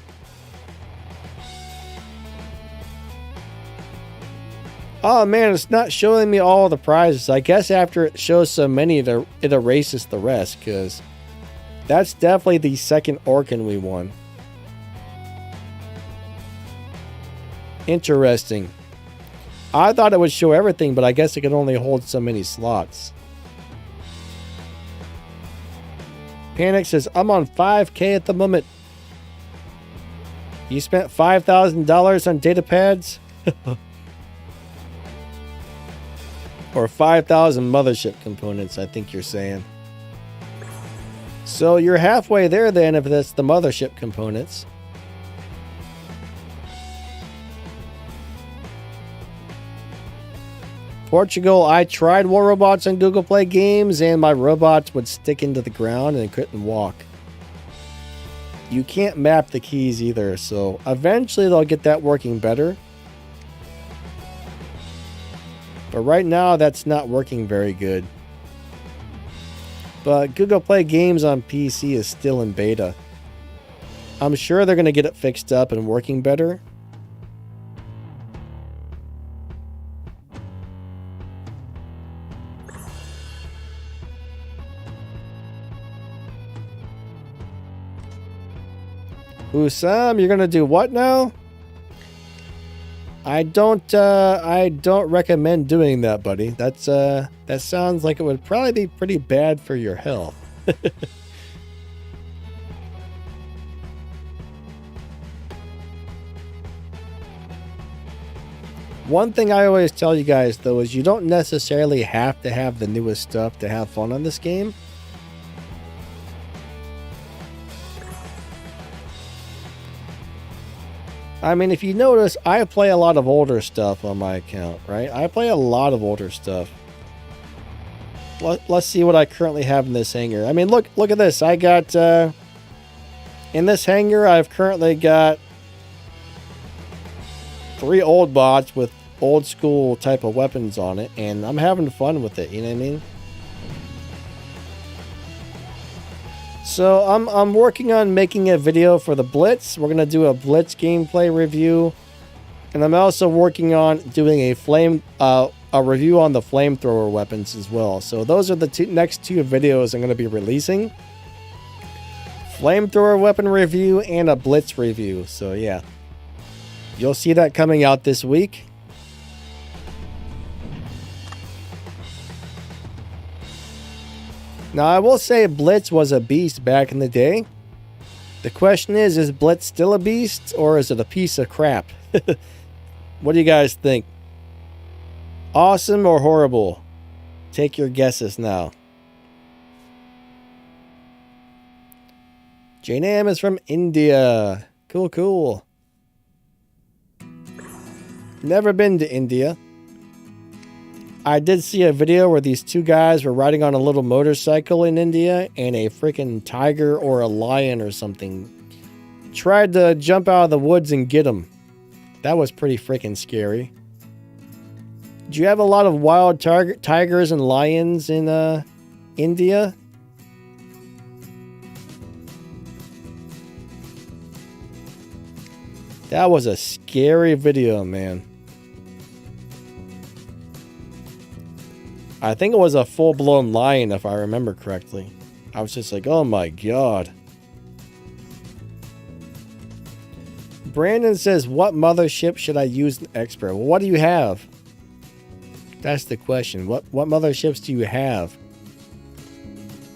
A: Oh man, it's not showing me all the prizes. I guess after it shows so many, it erases the rest, because that's definitely the second Orkan we won. Interesting. I thought it would show everything, but I guess it could only hold so many slots. Panic says, I'm on 5K at the moment. You spent $5,000 on data pads? Or 5,000 Mothership components, I think you're saying. So you're halfway there then, if that's the Mothership components. Portugal, I tried War Robots on Google Play Games, and my robots would stick into the ground and couldn't walk. You can't map the keys either, so eventually they'll get that working better. But right now, that's not working very good. But Google Play Games on PC is still in beta. I'm sure they're going to get it fixed up and working better. Usam, you're going to do what now? I don't recommend doing that, buddy. That sounds like it would probably be pretty bad for your health. One thing I always tell you guys, though, is you don't necessarily have to have the newest stuff to have fun on this game. I mean, if you notice, I play a lot of older stuff on my account, right? I play a lot of older stuff. Let's see what I currently have in this hangar. I mean, look at this. I got, in this hangar, I've currently got 3 old bots with old school type of weapons on it, and I'm having fun with it, you know what I mean? So I'm working on making a video for the Blitz. We're gonna do a Blitz gameplay review, and I'm also working on doing a review on the flamethrower weapons as well. So those are the next 2 videos I'm gonna be releasing: flamethrower weapon review and a Blitz review. So yeah, you'll see that coming out this week. Now, I will say Blitz was a beast back in the day. The question is Blitz still a beast, or is it a piece of crap? What do you guys think? Awesome or horrible? Take your guesses now. Jane Am is from India. Cool, cool. Never been to India. I did see a video where these 2 guys were riding on a little motorcycle in India, and a freaking tiger or a lion or something tried to jump out of the woods and get them. That was pretty freaking scary. Do you have a lot of wild tigers and lions in India? That was a scary video, man. I think it was a full-blown lion, if I remember correctly. I was just like, oh my god. Brandon says, what mothership should I use in expert? Well, what do you have? That's the question. What motherships do you have?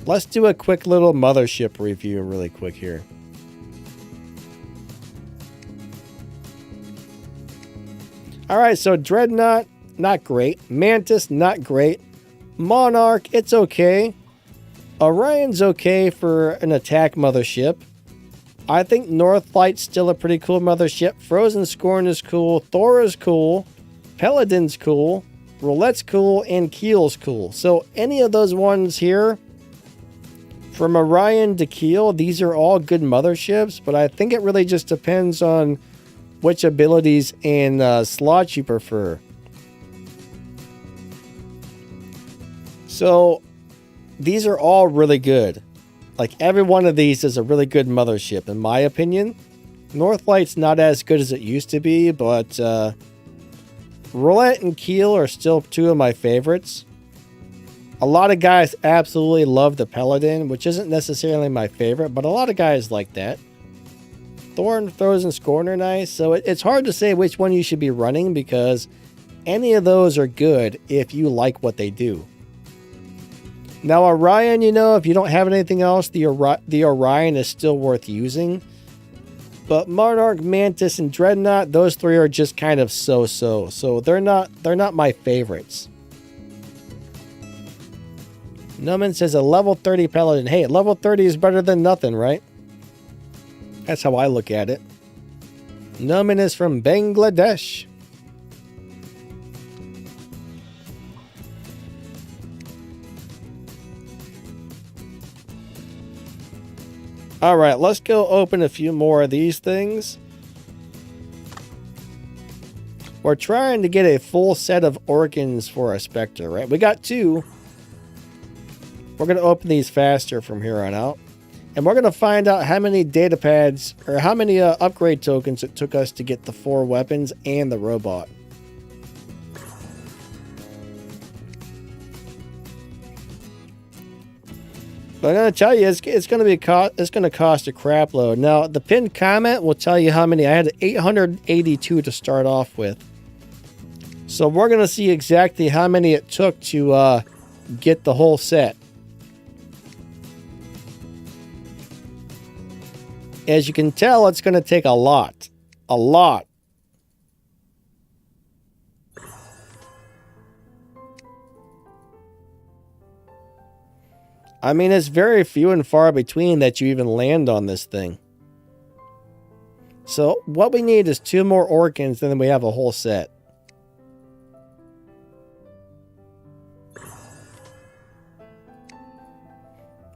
A: Let's do a quick little mothership review really quick here. Alright, so Dreadnought, not great. Mantis, not great. Monarch, it's okay. Orion's okay for an attack mothership. I think Northlight's still a pretty cool mothership. Frozen Scorn is cool. Thor is cool. Paladin's cool. Roulette's cool. And Keel's cool. So any of those ones here, from Orion to Keel, these are all good motherships. But I think it really just depends on which abilities and slots you prefer. So these are all really good. Like every one of these is a really good mothership in my opinion. Northlight's not as good as it used to be, but Roulette and Keel are still two of my favorites. A lot of guys absolutely love the Paladin, which isn't necessarily my favorite, but a lot of guys like that. Thorn, Throws, and Scorn are nice, so it's hard to say which one you should be running because any of those are good if you like what they do. Now Orion, you know, if you don't have anything else, the Orion is still worth using. But Monarch, Mantis, and Dreadnought, those three are just kind of so-so. So they're not my favorites. Numan says a level 30 Paladin. Hey, level 30 is better than nothing, right? That's how I look at it. Numan is from Bangladesh. Alright, let's go open a few more of these things. We're trying to get a full set of organs for a Spectre, right? We got two. We're going to open these faster from here on out. And we're going to find out how many data pads, or how many upgrade tokens it took us to get the 4 weapons and the robot. But I'm going to tell you, it's going to cost a crap load. Now, the pinned comment will tell you how many. I had 882 to start off with. So we're going to see exactly how many it took to get the whole set. As you can tell, it's going to take a lot. A lot. I mean, it's very few and far between that you even land on this thing. So, what we need is 2 more organs, and then we have a whole set. But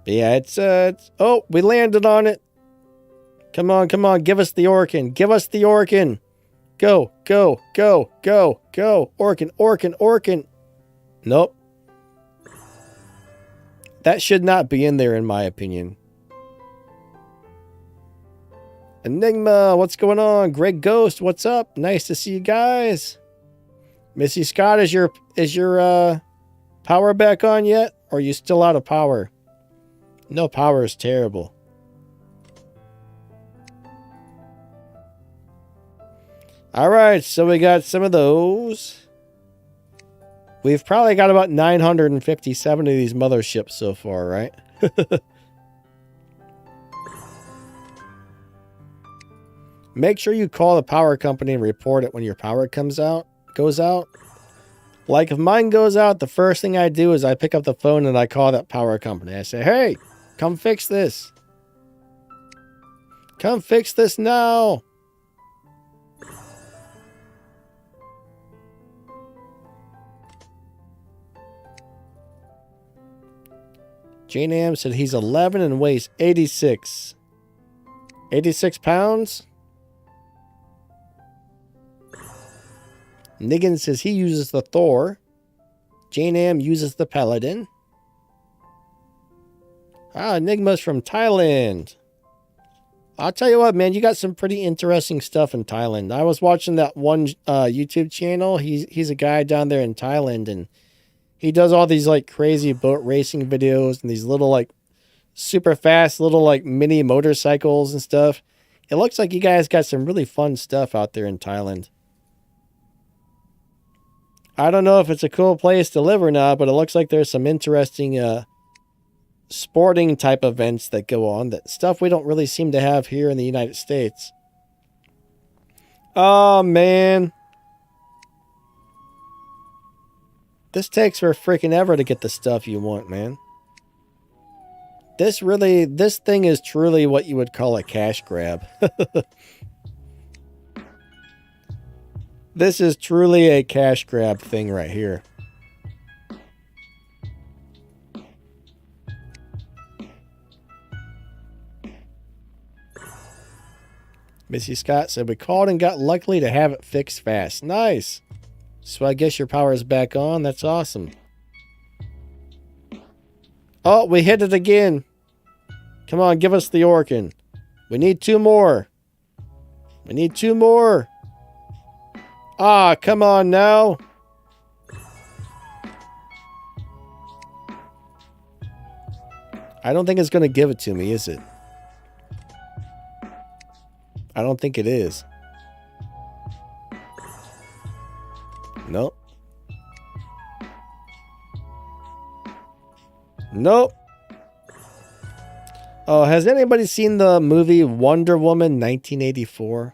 A: yeah, it's oh, we landed on it. Come on, come on, give us the organ. Give us the organ. Go, go, go, go, go. Organ, organ, organ. Nope. That should not be in there, in my opinion. Enigma, what's going on? Greg Ghost, what's up? Nice to see you guys. Missy Scott, is your power back on yet? Or are you still out of power? No power is terrible. Alright, so we got some of those. We've probably got about 957 of these motherships so far, right? Make sure you call the power company and report it when your power goes out. Like if mine goes out, the first thing I do is I pick up the phone and I call that power company. I say, hey, come fix this. Come fix this now. Jane Am said he's 11 and weighs 86. 86 pounds? Niggin says he uses the Thor. Jane Am uses the Paladin. Ah, Enigma's from Thailand. I'll tell you what, man, you got some pretty interesting stuff in Thailand. I was watching that one YouTube channel. He's a guy down there in Thailand, and he does all these like crazy boat racing videos and these little like super fast little like mini motorcycles and stuff. It looks like you guys got some really fun stuff out there in Thailand. I don't know if it's a cool place to live or not, but it looks like there's some interesting sporting type events that go on, that stuff we don't really seem to have here in the United States. Oh man, this takes for freaking ever to get the stuff you want, man. This thing is truly what you would call a cash grab. This is truly a cash grab thing right here. Missy Scott said, we called and got lucky to have it fixed fast. Nice. So I guess your power is back on. That's awesome. Oh, we hit it again. Come on, give us the Orkin. We need 2 more. We need 2 more. Ah, come on now. I don't think it's going to give it to me, is it? I don't think it is. Nope. Nope. Oh, has anybody seen the movie Wonder Woman 1984?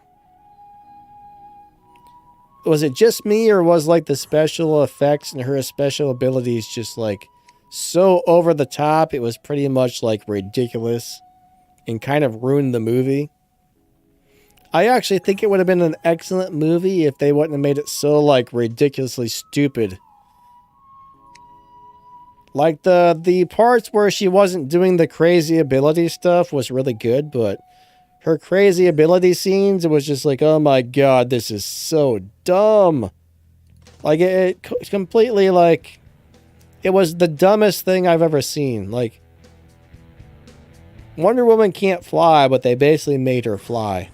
A: Was it just me, or was like the special effects and her special abilities just like so over the top it was pretty much like ridiculous and kind of ruined the movie? I actually think it would have been an excellent movie if they wouldn't have made it so like ridiculously stupid. Like the parts where she wasn't doing the crazy ability stuff was really good, but her crazy ability scenes, it was just like, oh my god, this is so dumb. Like it completely like, it was the dumbest thing I've ever seen. Like, Wonder Woman can't fly, but they basically made her fly.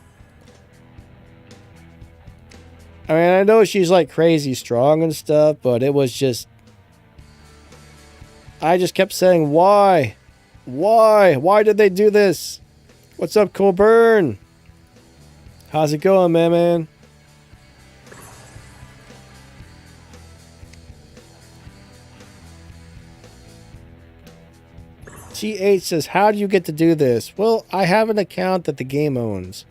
A: I mean, I know she's like crazy strong and stuff, but it was just, I just kept saying, why? Why? Why did they do this? What's up, Colburn? How's it going, man? TH says, how do you get to do this? Well, I have an account that the game owns.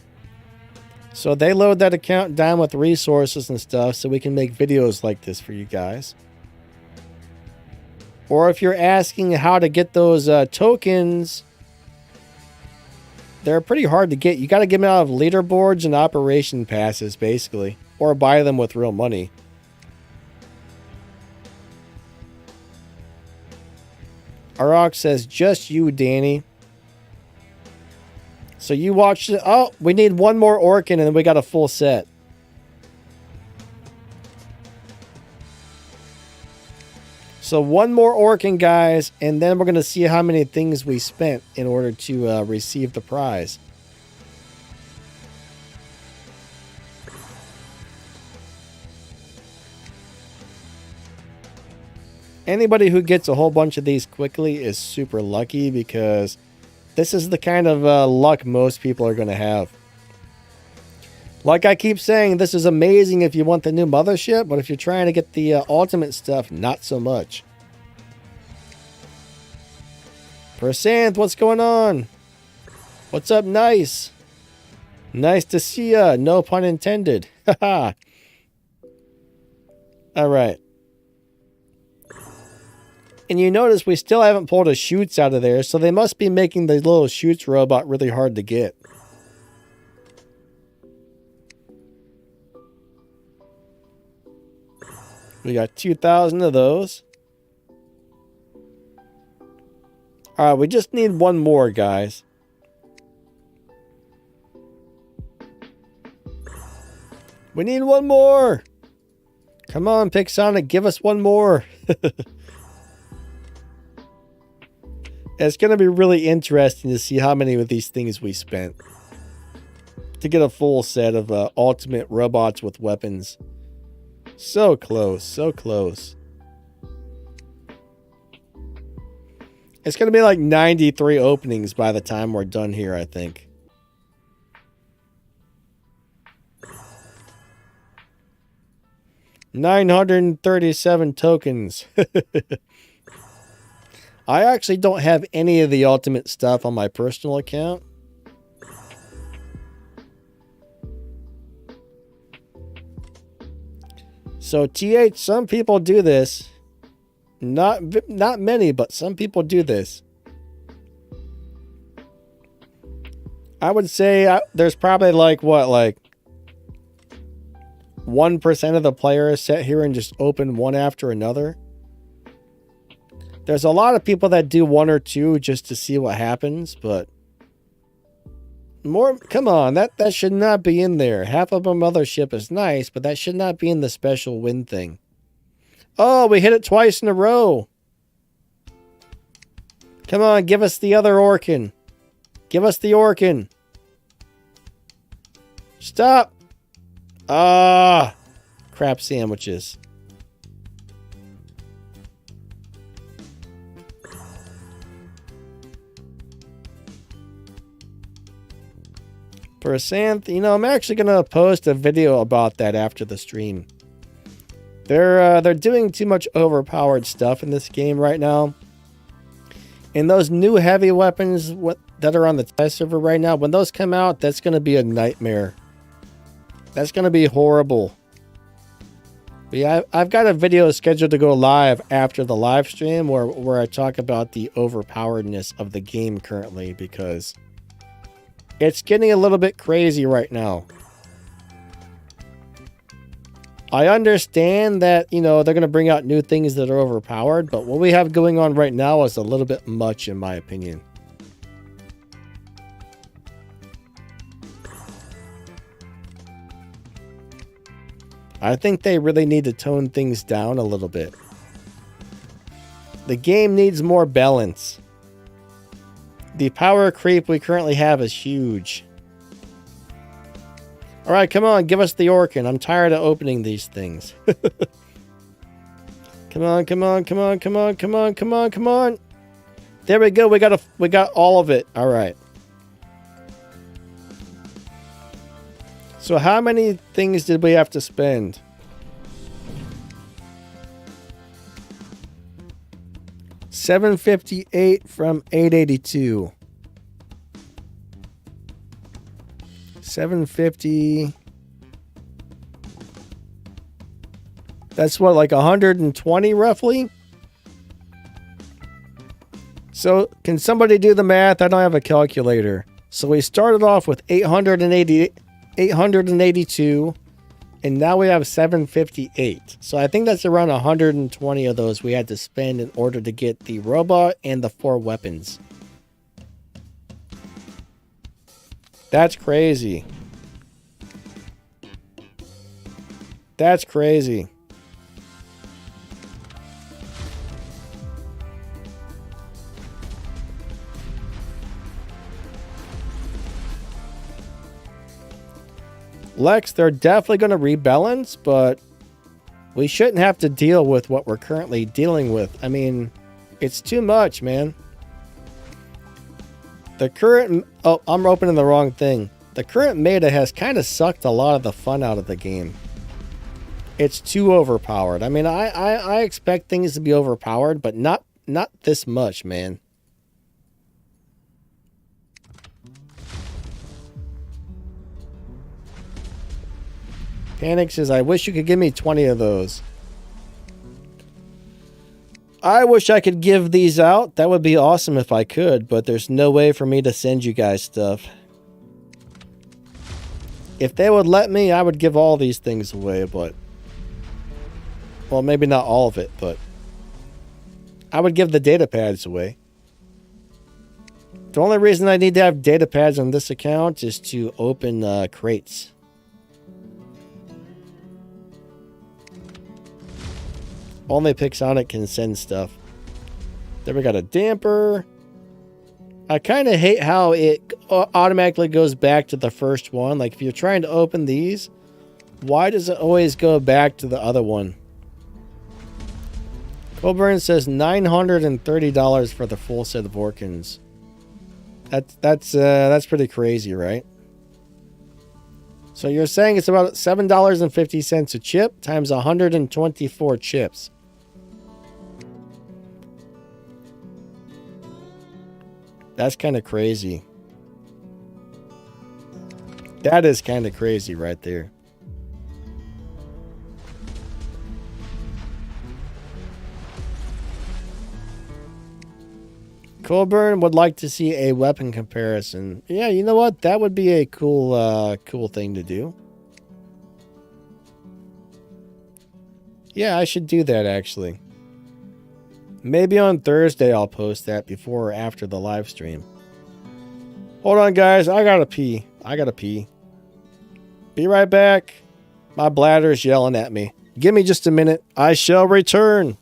A: So they load that account down with resources and stuff so we can make videos like this for you guys. Or if you're asking how to get those tokens, they're pretty hard to get. You got to get them out of leaderboards and operation passes, basically. Or buy them with real money. Arak says, just you, Danny. So you watched it. Oh, we need 1 more Orkin and then we got a full set. So 1 more Orkin, guys, and then we're going to see how many things we spent in order to receive the prize. Anybody who gets a whole bunch of these quickly is super lucky, because this is the kind of luck most people are going to have. Like I keep saying, this is amazing if you want the new Mothership, but if you're trying to get the ultimate stuff, not so much. Prasanth, what's going on? What's up, Nice? Nice to see ya. No pun intended. Haha. All right. And you notice we still haven't pulled a shoots out of there, so they must be making the little shoots robot really hard to get. We got 2,000 of those. Alright, we just need 1 more, guys. We need 1 more! Come on, Pixonic, give us 1 more! It's going to be really interesting to see how many of these things we spent. to get a full set of ultimate robots with weapons. So close, so close. It's going to be like 93 openings by the time we're done here, I think. $937 tokens. I actually don't have any of the ultimate stuff on my personal account. So TH, some people do this. Not many, but some people do this. I would say there's probably like 1% of the players sit here and just open one after another. There's a lot of people that do one or two just to see what happens, but more, come on, that should not be in there. Half of a mothership is nice, but that should not be in the special win thing. Oh, we hit it twice in a row. Come on, give us the other Orkin. Give us the Orkin. Stop. Ah, crap sandwiches. Percent, you know, I'm actually gonna post a video about that after the stream. They're doing too much overpowered stuff in this game right now. And those new heavy weapons that are on the test server right now, when those come out, that's gonna be a nightmare. That's gonna be horrible. But yeah, I've got a video scheduled to go live after the live stream where I talk about the overpoweredness of the game currently, because it's getting a little bit crazy right now. I understand that, you know, they're going to bring out new things that are overpowered, but what we have going on right now is a little bit much, in my opinion. I think they really need to tone things down a little bit. The game needs more balance. The power creep we currently have is huge. All right, come on, give us the Orkin. I'm tired of opening these things. Come on, come on, come on, come on, come on, come on, come on. There we go. We got all of it. All right. So how many things did we have to spend? $758 from 882. 750. That's what, like 120 roughly? So can somebody do the math? I don't have a calculator. So we started off with 882, and now we have 758. So I think that's around 120 of those we had to spend in order to get the robot and the 4 weapons. That's crazy. That's crazy. Lex, they're definitely going to rebalance, but we shouldn't have to deal with what we're currently dealing with. I mean, it's too much, man. The current... Oh, I'm opening the wrong thing. The current meta has kind of sucked a lot of the fun out of the game. It's too overpowered. I mean, I expect things to be overpowered, but not this much, man. Panic says, I wish you could give me 20 of those. I wish I could give these out. That would be awesome if I could, but there's no way for me to send you guys stuff. If they would let me, I would give all these things away, but... Well, maybe not all of it, but... I would give the data pads away. The only reason I need to have data pads on this account is to open crates. Only Pixonic can send stuff. Then we got a damper. I kind of hate how it automatically goes back to the first one. Like if you're trying to open these, why does it always go back to the other one? Colburn says $930 for the full set of Orkins. That's pretty crazy, right? So you're saying it's about $7.50 a chip times 124 chips. That's kind of crazy. That is kind of crazy right there. Colburn would like to see a weapon comparison. Yeah, you know what? That would be a cool thing to do. Yeah, I should do that actually. Maybe on Thursday I'll post that before or after the live stream. Hold on, guys. I gotta pee. Be right back. My bladder's yelling at me. Give me just a minute. I shall return.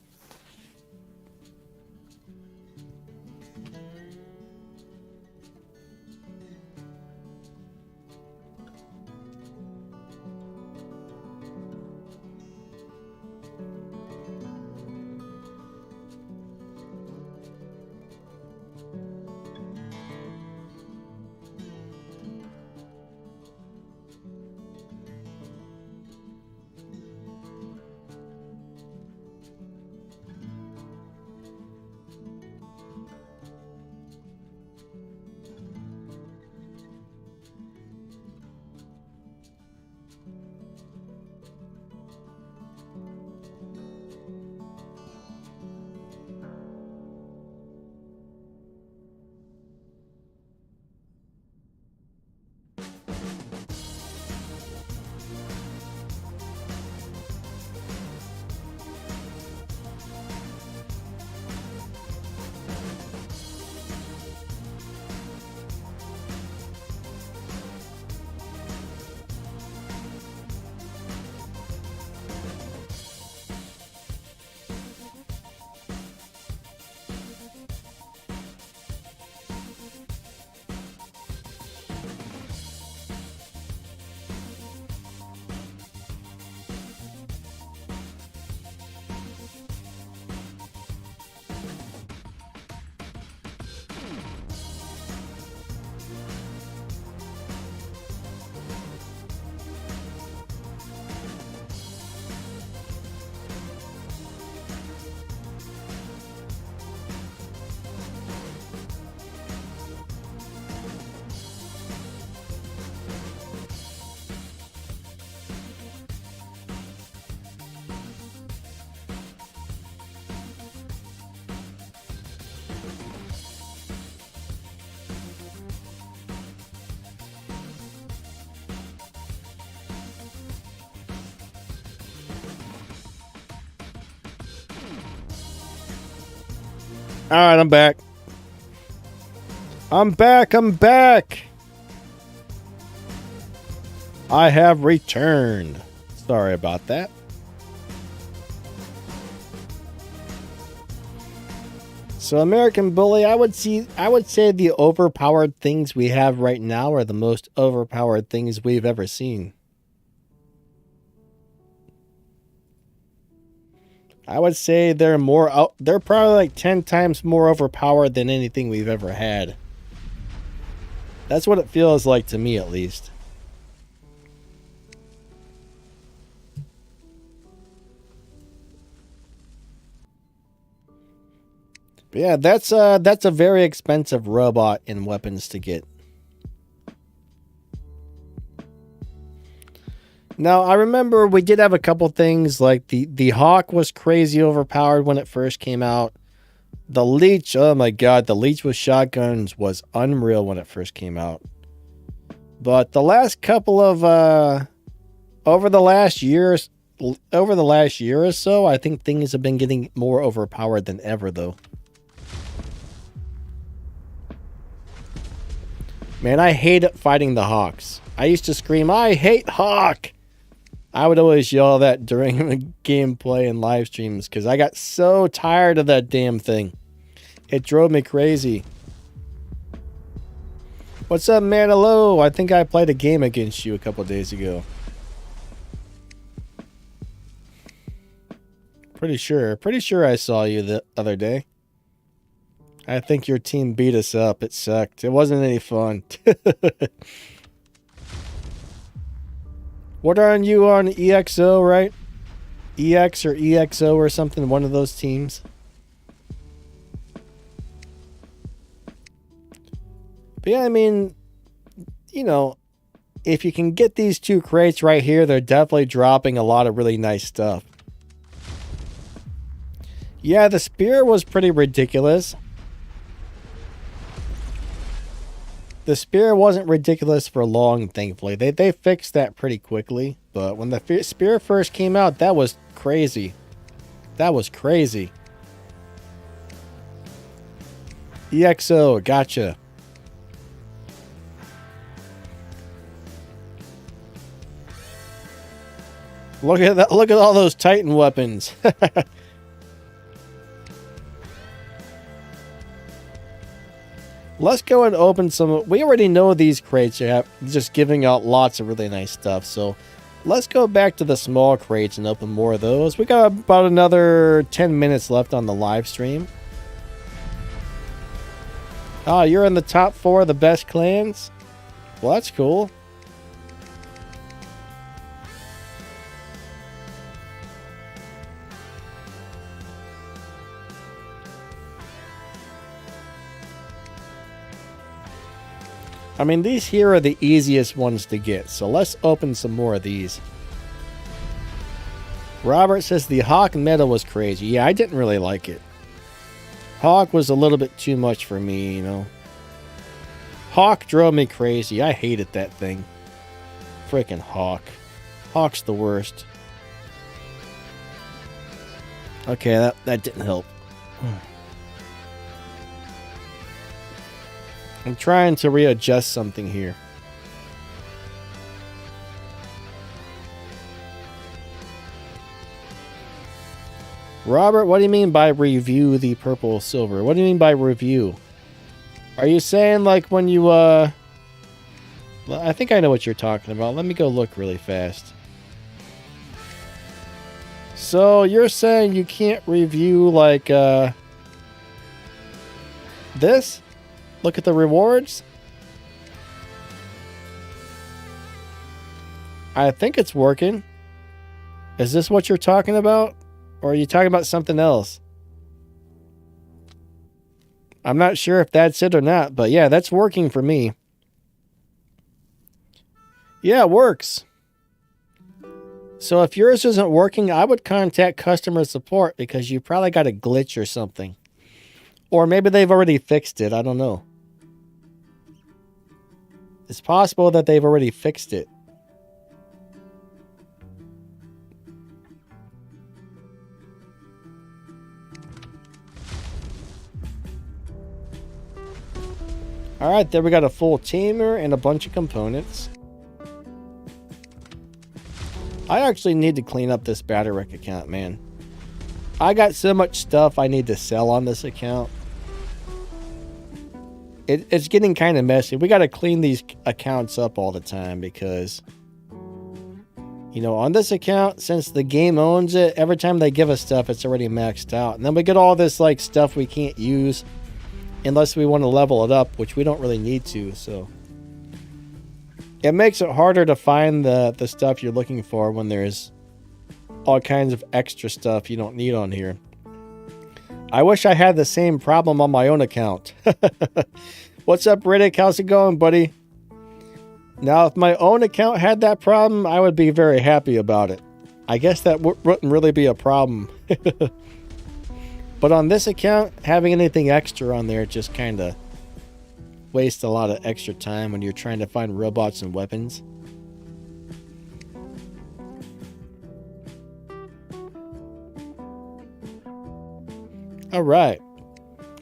A: All right, I'm back. I'm back. I have returned. Sorry about that. So American Bully, I would say the overpowered things we have right now are the most overpowered things we've ever seen. I would say they're probably like 10 times more overpowered than anything we've ever had. That's what it feels like to me, at least. But yeah, that's a very expensive robot in weapons to get. Now, I remember we did have a couple things, like the Hawk was crazy overpowered when it first came out. The Leech, oh my god, the Leech with shotguns was unreal when it first came out. But the last couple of, over the last year or so, I think things have been getting more overpowered than ever, though. Man, I hate fighting the Hawks. I used to scream, I hate Hawk! I would always yell that during the gameplay and live streams because I got so tired of that damn thing. It drove me crazy. What's up, man? Hello. I think I played a game against you a couple days ago. Pretty sure I saw you the other day. I think your team beat us up. It sucked. It wasn't any fun. What aren't you on EXO, right? EX or EXO or something, one of those teams. But yeah, I mean, you know, if you can get these two crates right here, they're definitely dropping a lot of really nice stuff. Yeah, the spear was pretty ridiculous. The spear wasn't ridiculous for long, thankfully. They fixed that pretty quickly. But when the spear first came out, that was crazy. That was crazy. EXO, gotcha. Look at that! Look at all those Titan weapons. Let's go and open some. We already know these crates are just giving out lots of really nice stuff. So let's go back to the small crates and open more of those. We got about another 10 minutes left on the live stream. Oh, you're in the top 4 of the best clans? Well, that's cool. I mean, these here are the easiest ones to get, so let's open some more of these. Robert says the Hawk meta was crazy. Yeah, I didn't really like it. Hawk was a little bit too much for me, you know. Hawk drove me crazy. I hated that thing. Freaking Hawk. Hawk's the worst. Okay, that didn't help. I'm trying to readjust something here. Robert, what do you mean by review the purple silver? What do you mean by review? Are you saying like when you, I think I know what you're talking about. Let me go look really fast. So you're saying you can't review like, this? Look at the rewards. I think it's working. Is this what you're talking about? Or are you talking about something else? I'm not sure if that's it or not, but yeah, that's working for me. Yeah, it works. So if yours isn't working, I would contact customer support because you probably got a glitch or something. Or maybe they've already fixed it. I don't know. It's possible that they've already fixed it. Alright, there we got a full tamer and a bunch of components. I actually need to clean up this Batterick account, man. I got so much stuff I need to sell on this account. It's getting kind of messy. We got to clean these accounts up all the time because, you know, on this account, since the game owns it, every time they give us stuff, it's already maxed out. And then we get all this like stuff we can't use unless we want to level it up, which we don't really need to. So it makes it harder to find the stuff you're looking for when there's all kinds of extra stuff you don't need on here. I wish I had the same problem on my own account. What's up, Riddick? How's it going, buddy? Now, if my own account had that problem, I would be very happy about it. I guess that wouldn't really be a problem. But on this account, having anything extra on there just kind of wastes a lot of extra time when you're trying to find robots and weapons. Alright.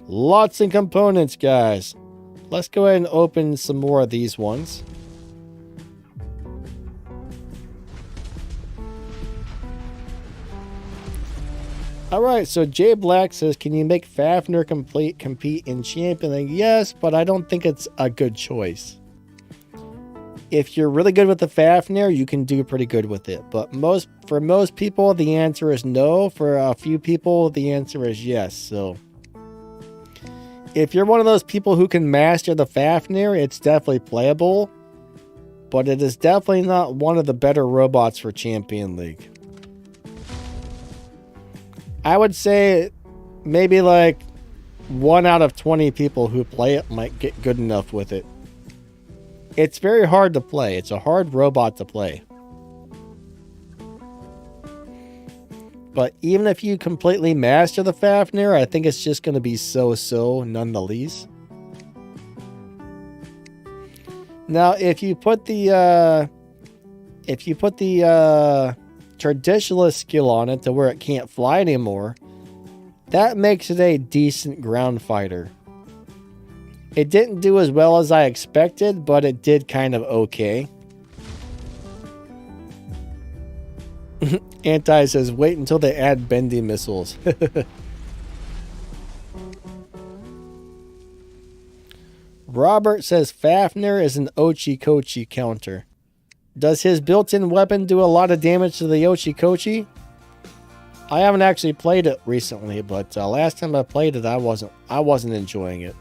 A: Lots of components, guys. Let's go ahead and open some more of these ones. Alright, so Jay Black says, can you make Fafnir compete in Champion League? Yes, but I don't think it's a good choice. If you're really good with the Fafnir, you can do pretty good with it. But for most people, the answer is no. For a few people, the answer is yes. So if you're one of those people who can master the Fafnir, it's definitely playable. But it is definitely not one of the better robots for Champion League. I would say maybe like 1 out of 20 people who play it might get good enough with it. It's very hard to play. It's a hard robot to play. But even if you completely master the Fafnir, I think it's just going to be so-so nonetheless. Now, if you put the traditionalist skill on it to where it can't fly anymore, that makes it a decent ground fighter. It didn't do as well as I expected, but it did kind of okay. Anti says, wait until they add bending missiles. Robert says, Fafnir is an Ochi-Kochi counter. Does his built-in weapon do a lot of damage to the Ochi-Kochi? I haven't actually played it recently, but last time I played it, I wasn't enjoying it.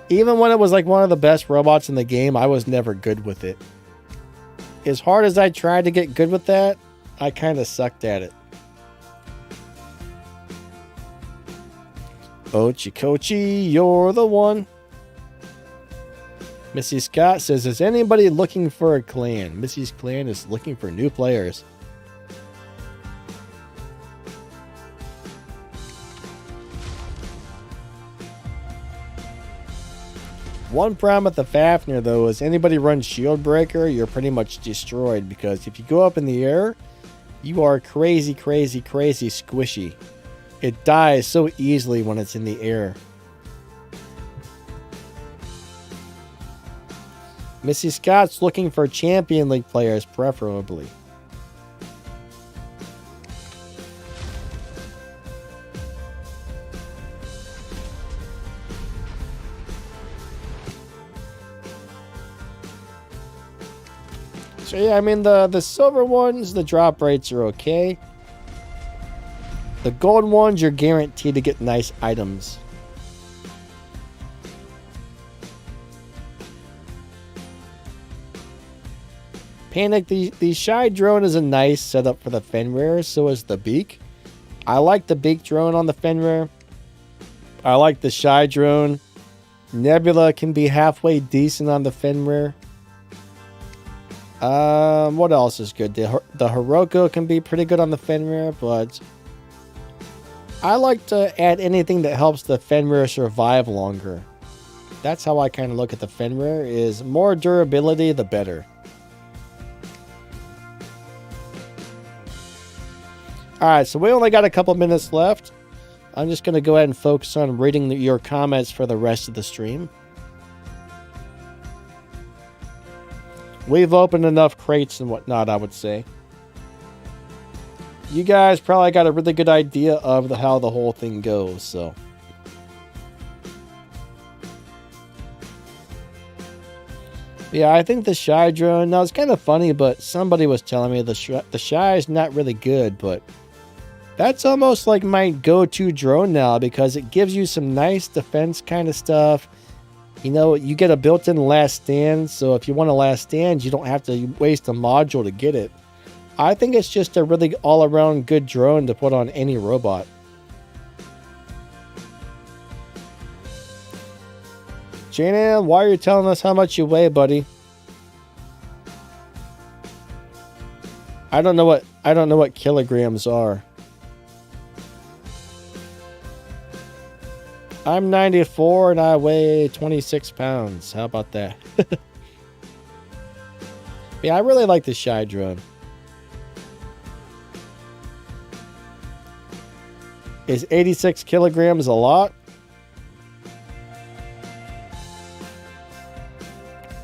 A: Even when it was like one of the best robots in the game, I was never good with it. As hard as I tried to get good with that, I kind of sucked at it. Ochi-Kochi, you're the one. Missy Scott says, is anybody looking for a clan? Missy's clan is looking for new players. One problem with the Fafnir, though, is anybody runs Shield Breaker, you're pretty much destroyed, because if you go up in the air, you are crazy squishy. It dies so easily when it's in the air. Missy Scott's looking for Champion League players, preferably. So yeah, I mean, the silver ones, the drop rates are okay. The gold ones, you're guaranteed to get nice items. Panic, the Shy Drone is a nice setup for the Fenrir, so is the Beak. I like the Beak Drone on the Fenrir. I like the Shy Drone. Nebula can be halfway decent on the Fenrir. What else is good? The Hiroko can be pretty good on the Fenrir, but I like to add anything that helps the Fenrir survive longer. That's how I kind of look at the Fenrir, is more durability, the better. Alright, so we only got a couple minutes left. I'm just going to go ahead and focus on reading your comments for the rest of the stream. We've opened enough crates and whatnot, I would say. You guys probably got a really good idea of how the whole thing goes, so. Yeah, I think the Shy Drone, now it's kind of funny, but somebody was telling me the Shy is not really good, but that's almost like my go-to drone now, because it gives you some nice defense kind of stuff. You know, you get a built-in last stand, so if you want a last stand, you don't have to waste a module to get it. I think it's just a really all-around good drone to put on any robot. Janan, why are you telling us how much you weigh, buddy? I don't know what kilograms are. I'm 94 and I weigh 26 pounds. How about that? Yeah, I really like the Shy Drone. Is 86 kilograms a lot?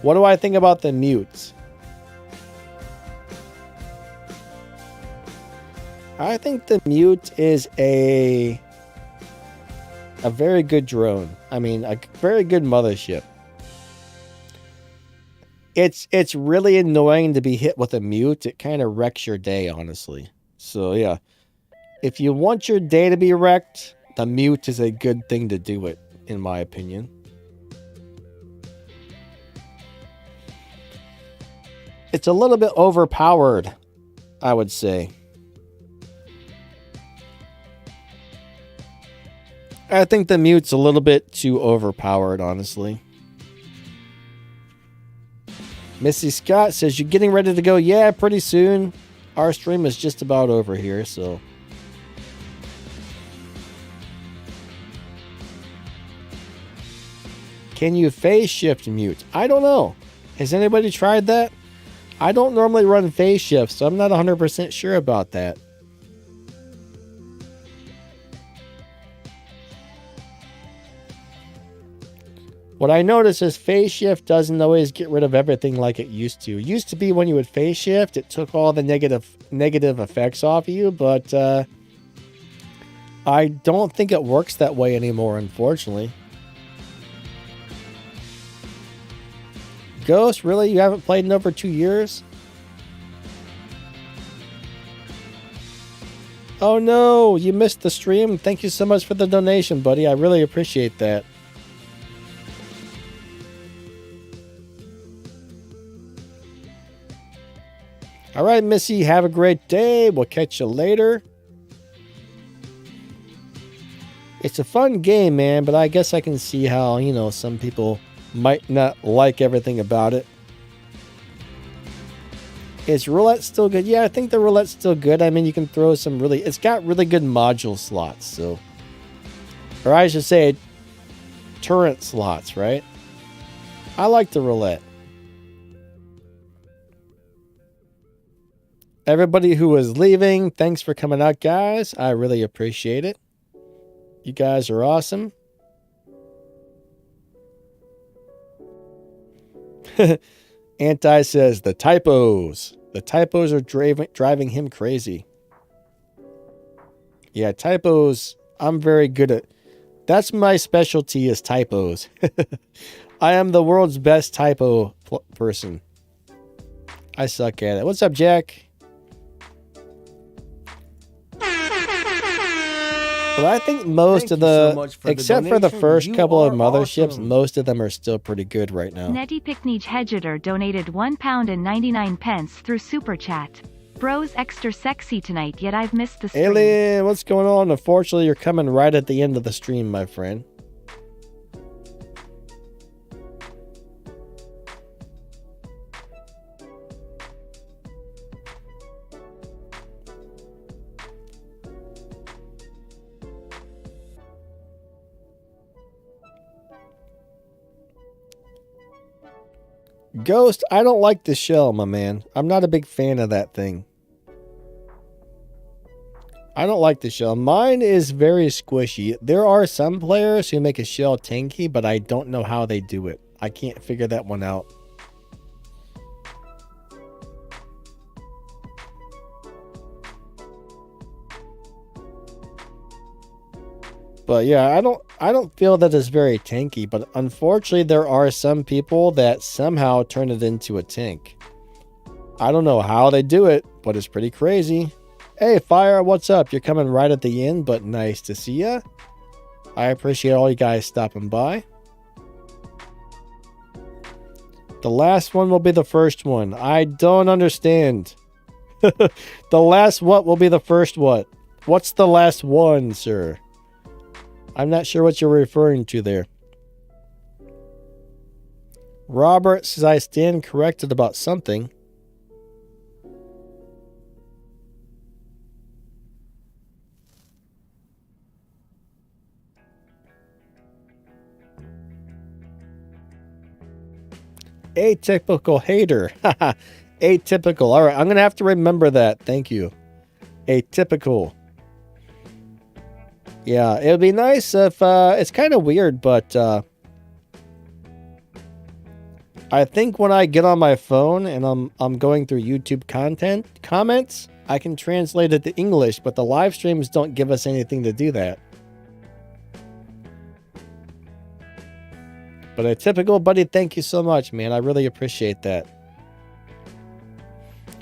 A: What do I think about the mutes? I think the Mute is a very good drone. I mean, a very good mothership. It's really annoying to be hit with a Mute. It kind of wrecks your day, honestly. So yeah, if you want your day to be wrecked, the Mute is a good thing to do it, in my opinion. It's a little bit overpowered, I would say. I think the Mute's a little bit too overpowered, honestly. Missy Scott says, you getting ready to go? Yeah, pretty soon. Our stream is just about over here, so. Can you phase shift Mute? I don't know. Has anybody tried that? I don't normally run phase shifts, so I'm not 100% sure about that. What I notice is phase shift doesn't always get rid of everything like it used to. It used to be when you would phase shift, it took all the negative effects off you, but I don't think it works that way anymore, unfortunately. Ghost, really? You haven't played in over 2 years? Oh no, you missed the stream. Thank you so much for the donation, buddy. I really appreciate that. All right, Missy, have a great day. We'll catch you later. It's a fun game, man, but I guess I can see how, you know, some people might not like everything about it. Is roulette still good? Yeah, I think the roulette's still good. I mean, you can throw some really... It's got really good module slots, so... Or I should say, turret slots, right? I like the roulette. Everybody who is leaving, thanks for coming out, guys. I really appreciate it. You guys are awesome. Anti says, the typos. The typos are driving him crazy. Yeah, typos, I'm very good at. That's my specialty is typos. I am the world's best typo person. I suck at it. What's up, Jack? But I think most of the, except for the first couple of motherships, most of them are still pretty good right now.
B: Netty Pickney Hedgeter donated £1.99 through Super Chat. Bro's extra sexy tonight, yet I've missed the stream.
A: Alien, what's going on? Unfortunately, you're coming right at the end of the stream, my friend. Ghost, I don't like the shell, my man. I'm not a big fan of that thing. I don't like the shell. Mine is very squishy. There are some players who make a shell tanky, but I don't know how they do it. I can't figure that one out. But yeah, I don't feel that it's very tanky, but unfortunately there are some people that somehow turn it into a tank. I don't know how they do it, but it's pretty crazy. Hey, Fire, what's up? You're coming right at the end, but nice to see ya. I appreciate all you guys stopping by. The last one will be the first one. I don't understand. The last what will be the first what? What's the last one, sir? I'm not sure what you're referring to there. Robert says I stand corrected about something. Atypical hater. Atypical. All right, I'm going to have to remember that. Thank you. Atypical. Yeah, it would be nice if, it's kind of weird, but, I think when I get on my phone and I'm going through YouTube comments, I can translate it to English, but the live streams don't give us anything to do that. But a typical buddy, thank you so much, man. I really appreciate that.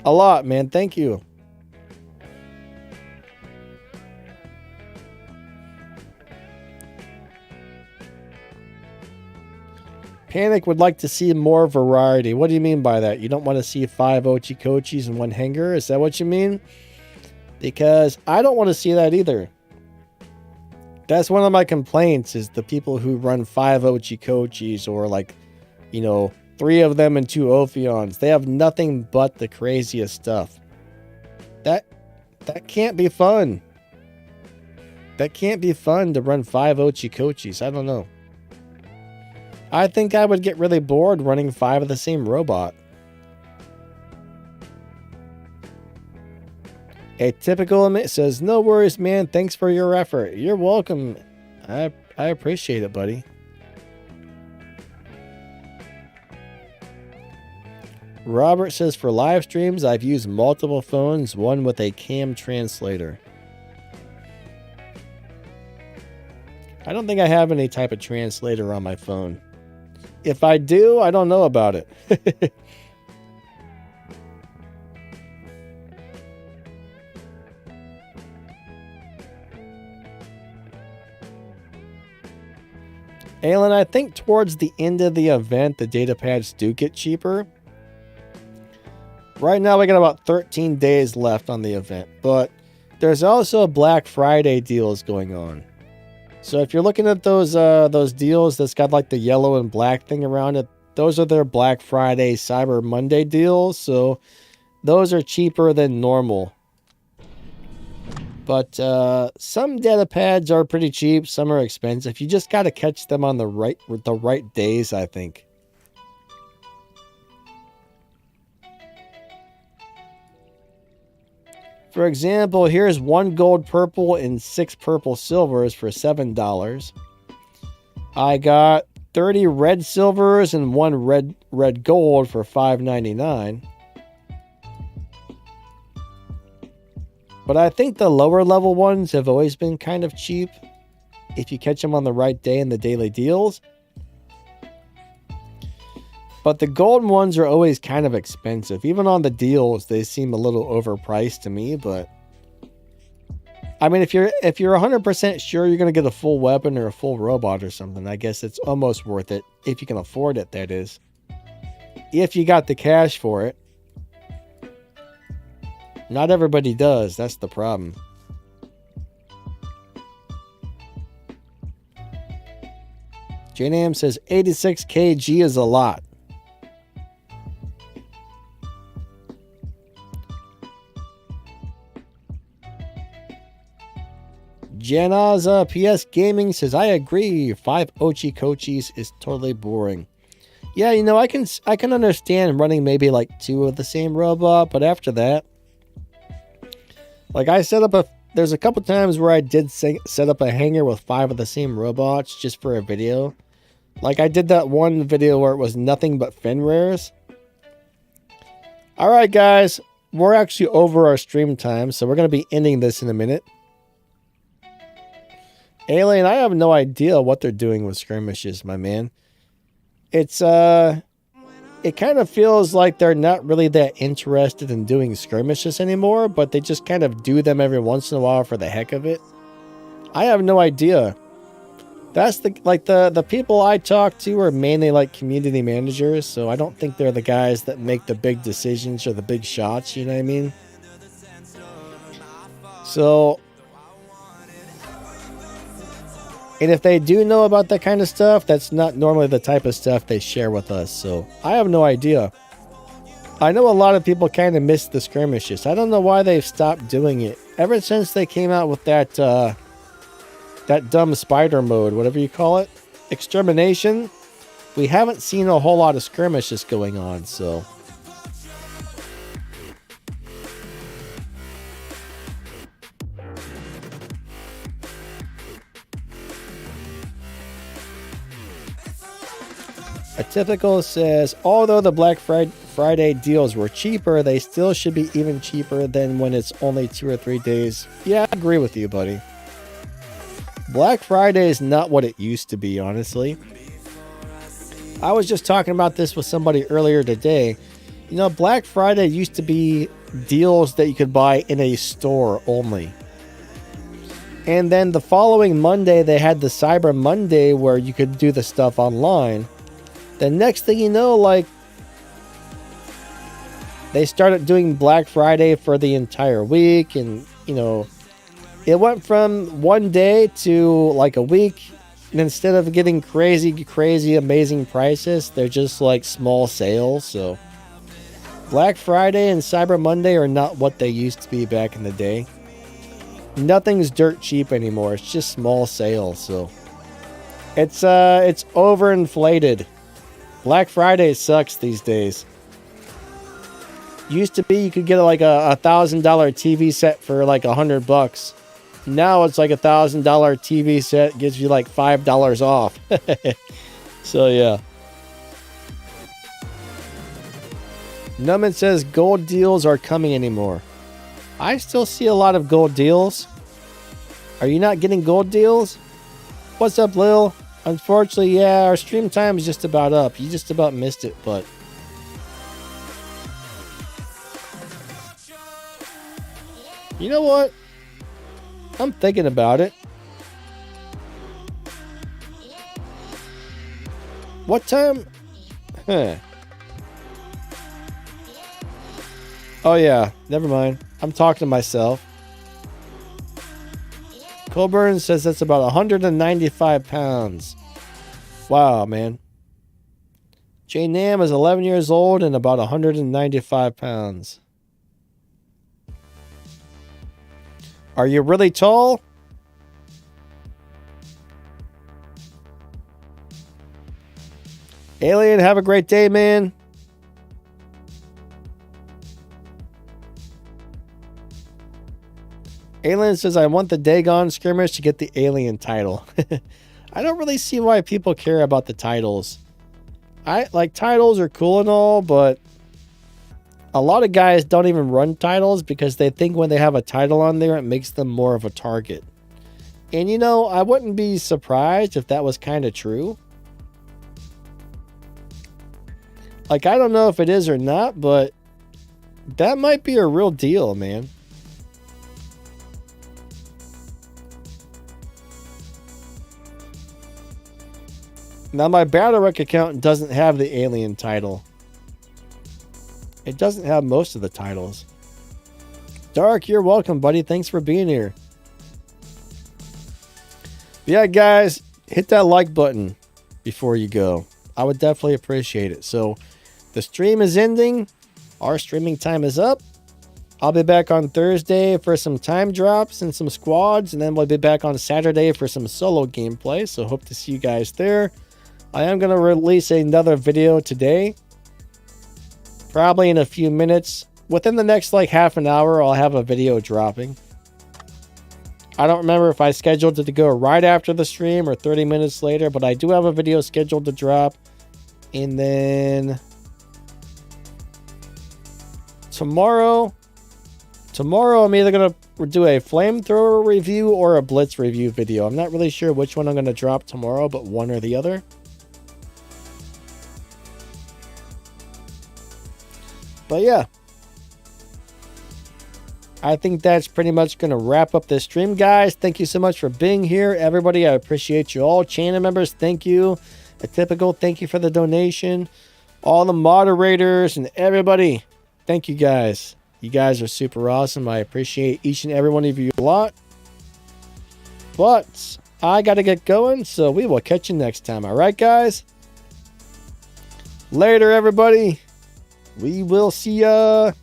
A: A lot, man. Thank you. Panic would like to see more variety. What do you mean by that? You don't want to see 5 Ochikochis and 1 hanger? Is that what you mean? Because I don't want to see that either. That's one of my complaints, is the people who run 5 Ochikochis or 3 of them and 2 Ophions. They have nothing but the craziest stuff. That can't be fun. That can't be fun to run 5 Ochikochis. I don't know. I think I would get really bored running 5 of the same robot. A typical emit says, no worries, man. Thanks for your effort. You're welcome. I appreciate it, buddy. Robert says, for live streams, I've used multiple phones, one with a cam translator. I don't think I have any type of translator on my phone. If I do, I don't know about it. Alan, I think towards the end of the event, the data pads do get cheaper. Right now, we got about 13 days left on the event, but there's also Black Friday deals going on. So if you're looking at those deals that's got like the yellow and black thing around it, those are their Black Friday, Cyber Monday deals. So those are cheaper than normal. But some data pads are pretty cheap. Some are expensive. You just got to catch them on the right days, I think. For example, here's 1 gold purple and 6 purple silvers for $7. I got 30 red silvers and 1 red gold for $5.99. But I think the lower level ones have always been kind of cheap if you catch them on the right day in the daily deals. But the golden ones are always kind of expensive. Even on the deals, they seem a little overpriced to me, but I mean, if you're 100% sure you're going to get a full weapon or a full robot or something, I guess it's almost worth it if you can afford it, that is. If you got the cash for it. Not everybody does, that's the problem. Jane Am says 86 kg is a lot. Janaza PS Gaming says, I agree, 5 Ochikochis is totally boring. Yeah, you know, I can understand running maybe like 2 of the same robot, but after that, like I set up there's a couple times where I did set up a hangar with 5 of the same robots just for a video. Like I did that one video where it was nothing but fin rares. Alright guys, we're actually over our stream time, so we're going to be ending this in a minute. Alien, I have no idea what they're doing with skirmishes, my man. It's, it kind of feels like they're not really that interested in doing skirmishes anymore, but they just kind of do them every once in a while for the heck of it. I have no idea. That's the people I talk to are mainly like community managers, so I don't think they're the guys that make the big decisions or the big shots, you know what I mean? So, and if they do know about that kind of stuff, that's not normally the type of stuff they share with us. So I have no idea. I know a lot of people kind of miss the skirmishes. I don't know why they've stopped doing it. Ever since they came out with that dumb spider mode, whatever you call it, extermination, we haven't seen a whole lot of skirmishes going on, so. A typical says, although the Black Friday deals were cheaper, they still should be even cheaper than when it's only 2 or 3 days. Yeah, I agree with you, buddy. Black Friday is not what it used to be, honestly. I was just talking about this with somebody earlier today. You know, Black Friday used to be deals that you could buy in a store only. And then the following Monday, they had the Cyber Monday where you could do the stuff online. The next thing you know, like, they started doing Black Friday for the entire week. And, you know, it went from one day to like a week. And instead of getting crazy, amazing prices, they're just like small sales. So Black Friday and Cyber Monday are not what they used to be back in the day. Nothing's dirt cheap anymore. It's just small sales. So it's overinflated. Black Friday sucks these days. Used to be you could get like a $1,000 TV set for like $100. Now it's like $1,000 TV set gives you like $5 off. So yeah. Numan says gold deals are coming anymore. I still see a lot of gold deals. Are you not getting gold deals? What's up, Lil? Unfortunately, yeah, our stream time is just about up. You just about missed it, but you know what? I'm thinking about it. What time? Huh. Oh yeah, never mind. I'm talking to myself. Colburn says that's about 195 pounds. Wow, man. J Nam is 11 years old and about 195 pounds. Are you really tall? Alien, have a great day, man. Alien says, I want the Dagon Skirmish to get the Alien title. I don't really see why people care about the titles. Titles are cool and all, but a lot of guys don't even run titles because they think when they have a title on there, it makes them more of a target. And you know, I wouldn't be surprised if that was kind of true. Like, I don't know if it is or not, but that might be a real deal, man. Now, my Battlerec account doesn't have the Alien title. It doesn't have most of the titles. Dark, you're welcome, buddy. Thanks for being here. Yeah, guys, hit that like button before you go. I would definitely appreciate it. So, the stream is ending. Our streaming time is up. I'll be back on Thursday for some time drops and some squads. And then we'll be back on Saturday for some solo gameplay. So, hope to see you guys there. I am going to release another video today. Probably in a few minutes. Within the next like half an hour, I'll have a video dropping. I don't remember if I scheduled it to go right after the stream or 30 minutes later, but I do have a video scheduled to drop. And then tomorrow I'm either going to do a flamethrower review or a blitz review video. I'm not really sure which one I'm going to drop tomorrow, but one or the other. But yeah, I think that's pretty much going to wrap up this stream, guys. Thank you so much for being here. Everybody, I appreciate you all. Channel members, thank you. A typical, thank you for the donation. All the moderators and everybody, thank you guys. You guys are super awesome. I appreciate each and every one of you a lot. But I got to get going, so we will catch you next time. All right, guys? Later, everybody. We will see ya.